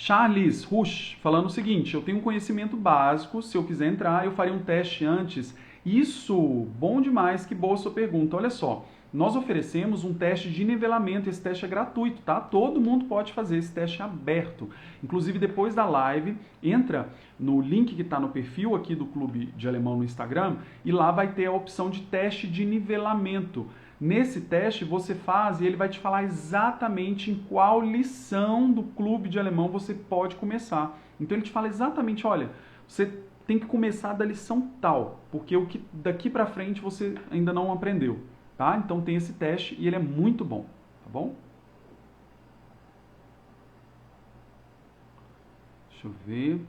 Charles Rush, falando o seguinte, eu tenho um conhecimento básico, se eu quiser entrar, eu faria um teste antes. Isso, bom demais, que boa sua pergunta. Olha só, nós oferecemos um teste de nivelamento, esse teste é gratuito, tá? Todo mundo pode fazer, esse teste é aberto. Inclusive, depois da live, entra no link que está no perfil aqui do Clube de Alemão no Instagram e lá vai ter a opção de teste de nivelamento. Nesse teste você faz e ele vai te falar exatamente em qual lição do clube de alemão você pode começar. Então ele te fala exatamente, olha, você tem que começar da lição tal, porque o que daqui para frente você ainda não aprendeu, tá? Então tem esse teste e ele é muito bom, tá bom? Deixa eu ver.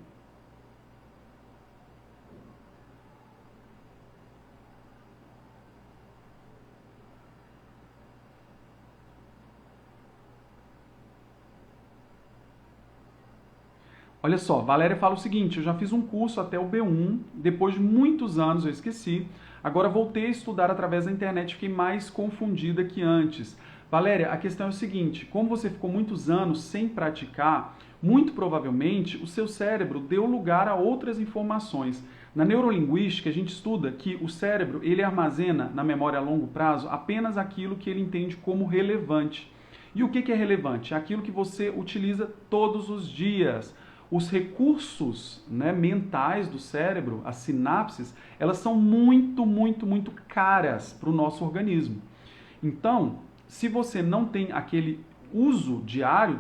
Olha só, Valéria fala o seguinte, eu já fiz um curso até o B1, depois de muitos anos eu esqueci, agora voltei a estudar através da internet, fiquei mais confundida que antes. Valéria, a questão é o seguinte, como você ficou muitos anos sem praticar, muito provavelmente o seu cérebro deu lugar a outras informações. Na neurolinguística a gente estuda que o cérebro ele armazena na memória a longo prazo apenas aquilo que ele entende como relevante. E o que é relevante? É aquilo que você utiliza todos os dias. Os recursos, né, mentais do cérebro, as sinapses, elas são muito, muito, muito caras para o nosso organismo. Então, se você não tem aquele uso diário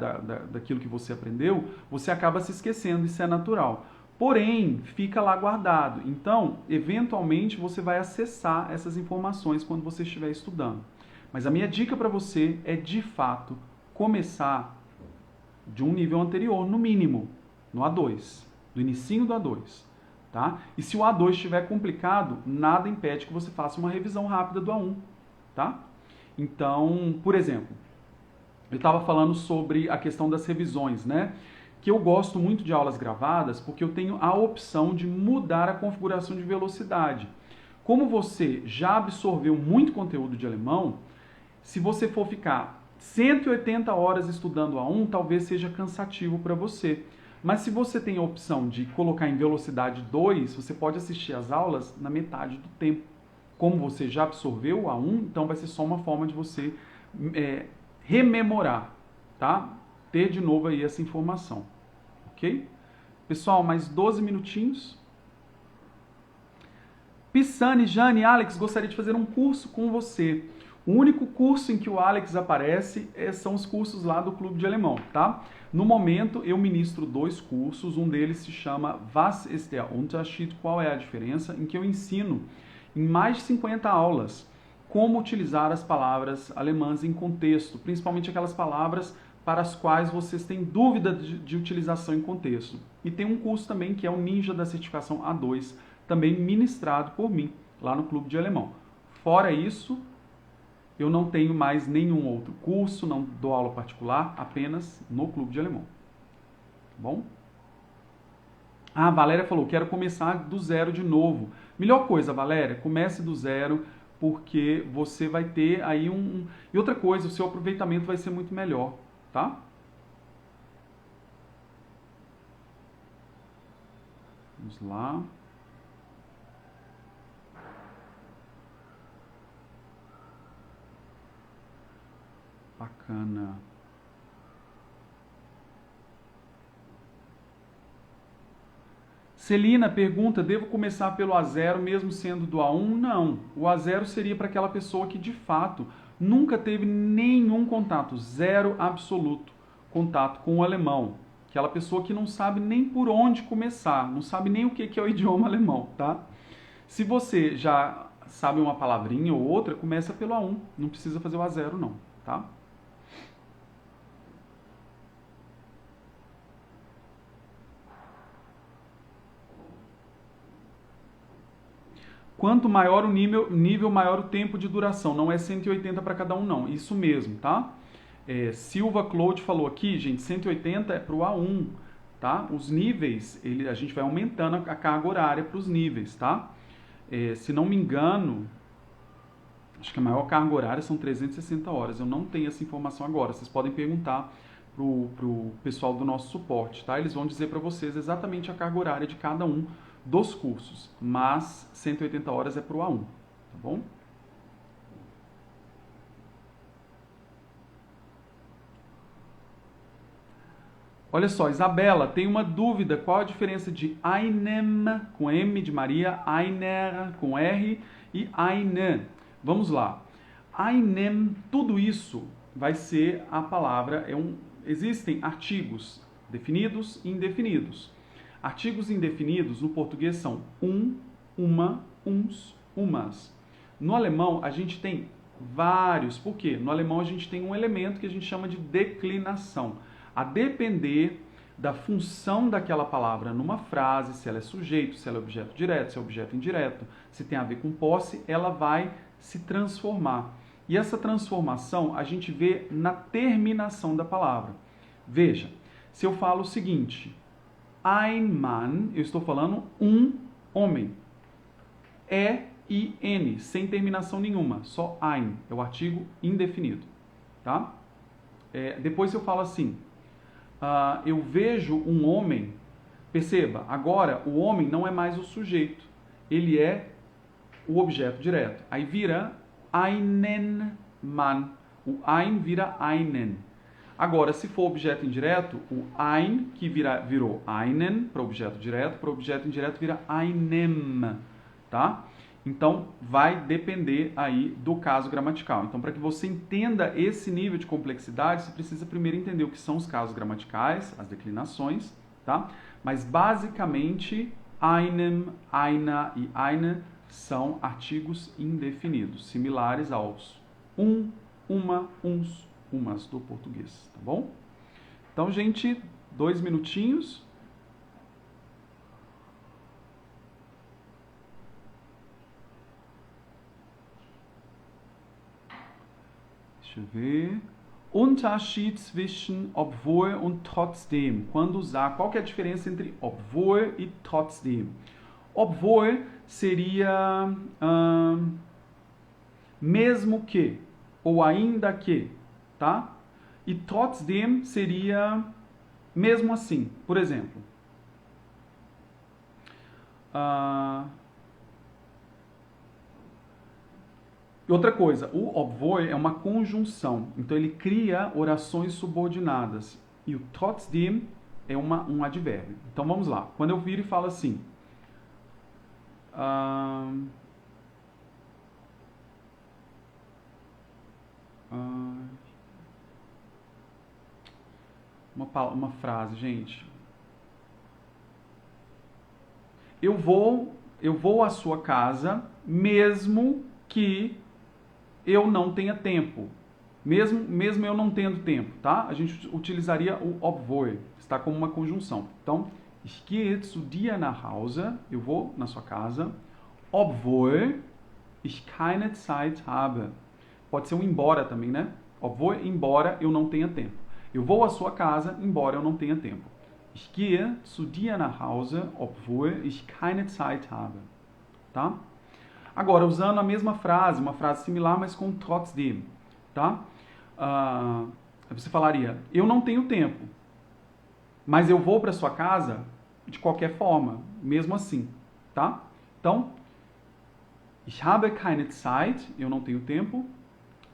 daquilo que você aprendeu, você acaba se esquecendo, isso é natural. Porém, fica lá guardado. Então, eventualmente, você vai acessar essas informações quando você estiver estudando. Mas a minha dica para você é, de fato, começar de um nível anterior, no mínimo. No A2, do inicinho do A2, tá? E se o A2 estiver complicado, nada impede que você faça uma revisão rápida do A1, tá? Então, por exemplo, eu estava falando sobre a questão das revisões, né? Que eu gosto muito de aulas gravadas porque eu tenho a opção de mudar a configuração de velocidade. Como você já absorveu muito conteúdo de alemão, se você for ficar 180 horas estudando A1, talvez seja cansativo para você. Mas se você tem a opção de colocar em velocidade 2, você pode assistir as aulas na metade do tempo. Como você já absorveu a 1, então vai ser só uma forma de você rememorar, tá? Ter de novo aí essa informação, ok? Pessoal, mais 12 minutinhos. Pisani, Jane, Alex, gostaria de fazer um curso com você. O único curso em que o Alex aparece são os cursos lá do Clube de Alemão, tá? No momento, eu ministro 2 cursos, um deles se chama Was ist der Unterschied? Qual é a diferença? Em que eu ensino em mais de 50 aulas como utilizar as palavras alemãs em contexto, principalmente aquelas palavras para as quais vocês têm dúvida de utilização em contexto. E tem um curso também que é o Ninja da Certificação A2, também ministrado por mim, lá no Clube de Alemão. Fora isso, eu não tenho mais nenhum outro curso, não dou aula particular, apenas no Clube de Alemão. Tá bom? Ah, a Valéria falou, quero começar do zero de novo. Melhor coisa, Valéria, comece do zero, porque você vai ter aí E outra coisa, o seu aproveitamento vai ser muito melhor, tá? Vamos lá. Bacana. Celina pergunta, devo começar pelo A0 mesmo sendo do A1? Não, o A0 seria para aquela pessoa que de fato nunca teve nenhum contato, zero absoluto contato com o alemão. Aquela pessoa que não sabe nem por onde começar, não sabe nem o que é o idioma alemão, tá? Se você já sabe uma palavrinha ou outra, começa pelo A1, não precisa fazer o A0 não, tá? Quanto maior o nível, maior o tempo de duração. Não é 180 para cada um, não. Isso mesmo, tá? Silva Claude falou aqui, gente, 180 é para o A1, tá? Os níveis, a gente vai aumentando a carga horária para os níveis, tá? Se não me engano, acho que a maior carga horária são 360 horas. Eu não tenho essa informação agora. Vocês podem perguntar pro pessoal do nosso suporte, tá? Eles vão dizer para vocês exatamente a carga horária de cada um dos cursos, mas 180 horas é para o A1, tá bom? Olha só, Isabela, tem uma dúvida, qual a diferença de einem com M de Maria, einer com R e eine? Vamos lá. Einem, tudo isso vai ser a palavra, existem artigos definidos e indefinidos. Artigos indefinidos no português são uma, uns, umas. No alemão a gente tem vários. Por quê? No alemão a gente tem um elemento que a gente chama de declinação. A depender da função daquela palavra numa frase, se ela é sujeito, se ela é objeto direto, se é objeto indireto, se tem a ver com posse, ela vai se transformar. E essa transformação a gente vê na terminação da palavra. Veja, se eu falo o seguinte... Ein Mann, eu estou falando um homem. E-I-N, sem terminação nenhuma, só ein, é o artigo indefinido, tá? Depois se eu falo assim, eu vejo um homem, perceba, agora o homem não é mais o sujeito, ele é o objeto direto. Aí vira einen Mann, o ein vira einen. Agora, se for objeto indireto, o ein, que virou einen para objeto direto, para objeto indireto vira einem, tá? Então, vai depender aí do caso gramatical. Então, para que você entenda esse nível de complexidade, você precisa primeiro entender o que são os casos gramaticais, as declinações, tá? Mas, basicamente, einem, einer e eine são artigos indefinidos, similares aos uma, uns, umas do português, tá bom? Então, gente, 2 minutinhos. Deixa eu ver. Unterschied zwischen obwohl und trotzdem. Quando usar, qual que é a diferença entre obwohl e trotzdem? Obwohl seria mesmo que, ou ainda que, tá? E trotzdem seria mesmo assim. Por exemplo, outra coisa, o obwohl é uma conjunção, então ele cria orações subordinadas. E o trotzdem é um advérbio. Então vamos lá. Quando eu viro e falo assim, uma frase, gente. Eu vou à sua casa mesmo que eu não tenha tempo. Mesmo eu não tendo tempo, tá? A gente utilizaria o obwohl, está como uma conjunção. Então, ich gehe zu dir nach Hause, eu vou na sua casa, obwohl ich keine Zeit habe. Pode ser um embora também, né? Obwohl, embora eu não tenha tempo. Eu vou à sua casa, embora eu não tenha tempo. Ich gehe zu dir nach Hause, obwohl ich keine Zeit habe. Tá? Agora, usando a mesma frase, uma frase similar, mas com trotzdem. Tá? Você falaria, eu não tenho tempo, mas eu vou para sua casa de qualquer forma, mesmo assim. Tá? Então, ich habe keine Zeit, eu não tenho tempo,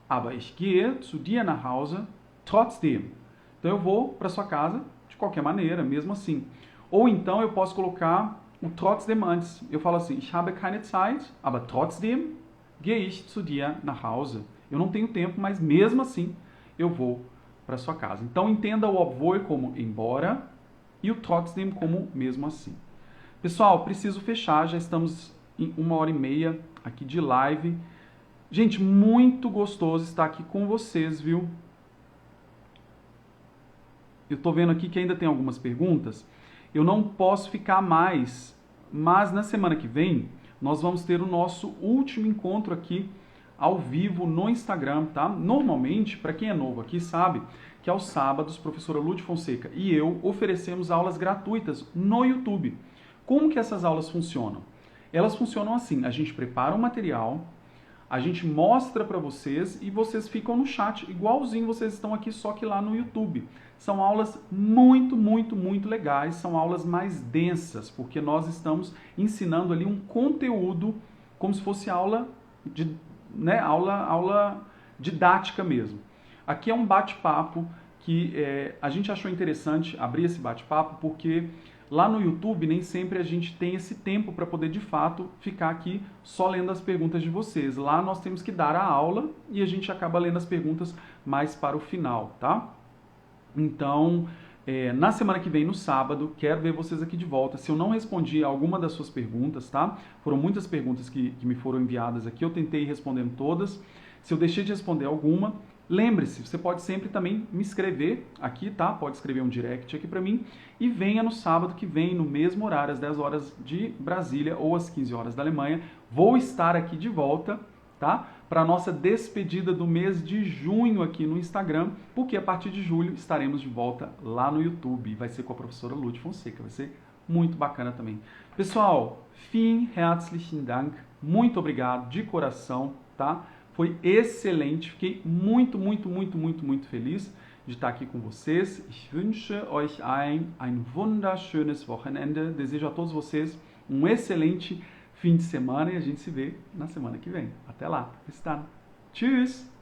aber ich gehe zu dir nach Hause, trotzdem. Então, eu vou para sua casa de qualquer maneira, mesmo assim. Ou então eu posso colocar o trotzdem antes. Eu falo assim, ich habe keine Zeit, aber trotzdem gehe ich zu dir nach Hause. Eu não tenho tempo, mas mesmo assim eu vou para sua casa. Então entenda o obwohl como embora e o trotzdem como mesmo assim. Pessoal, preciso fechar, já estamos em 1h30 aqui de live. Gente, muito gostoso estar aqui com vocês, viu? Eu estou vendo aqui que ainda tem algumas perguntas. Eu não posso ficar mais, mas na semana que vem nós vamos ter o nosso último encontro aqui ao vivo no Instagram, tá? Normalmente, para quem é novo aqui sabe que aos sábados, professora Lúcia Fonseca e eu oferecemos aulas gratuitas no YouTube. Como que essas aulas funcionam? Elas funcionam assim, a gente prepara um material, a gente mostra para vocês e vocês ficam no chat, igualzinho vocês estão aqui, só que lá no YouTube. São aulas muito legais, são aulas mais densas, porque nós estamos ensinando ali um conteúdo como se fosse aula didática mesmo. Aqui é um bate-papo que a gente achou interessante abrir esse bate-papo, porque lá no YouTube nem sempre a gente tem esse tempo para poder de fato ficar aqui só lendo as perguntas de vocês. Lá nós temos que dar a aula e a gente acaba lendo as perguntas mais para o final, tá? Então, na semana que vem, no sábado, quero ver vocês aqui de volta. Se eu não respondi a alguma das suas perguntas, tá? Foram muitas perguntas que me foram enviadas aqui, eu tentei respondendo todas. Se eu deixei de responder alguma, lembre-se, você pode sempre também me escrever aqui, tá? Pode escrever um direct aqui para mim e venha no sábado que vem, no mesmo horário, às 10 horas de Brasília ou às 15 horas da Alemanha. Vou estar aqui de volta, tá? Para a nossa despedida do mês de junho aqui no Instagram, porque a partir de julho estaremos de volta lá no YouTube. Vai ser com a professora Lúcia Fonseca, vai ser muito bacana também. Pessoal, vielen herzlichen Dank, muito obrigado de coração, tá? Foi excelente, fiquei muito feliz de estar aqui com vocês. Ich wünsche euch ein wunderschönes Wochenende. Desejo a todos vocês um excelente fim de semana e a gente se vê na semana que vem. Até lá. Bis dann. Tschüss.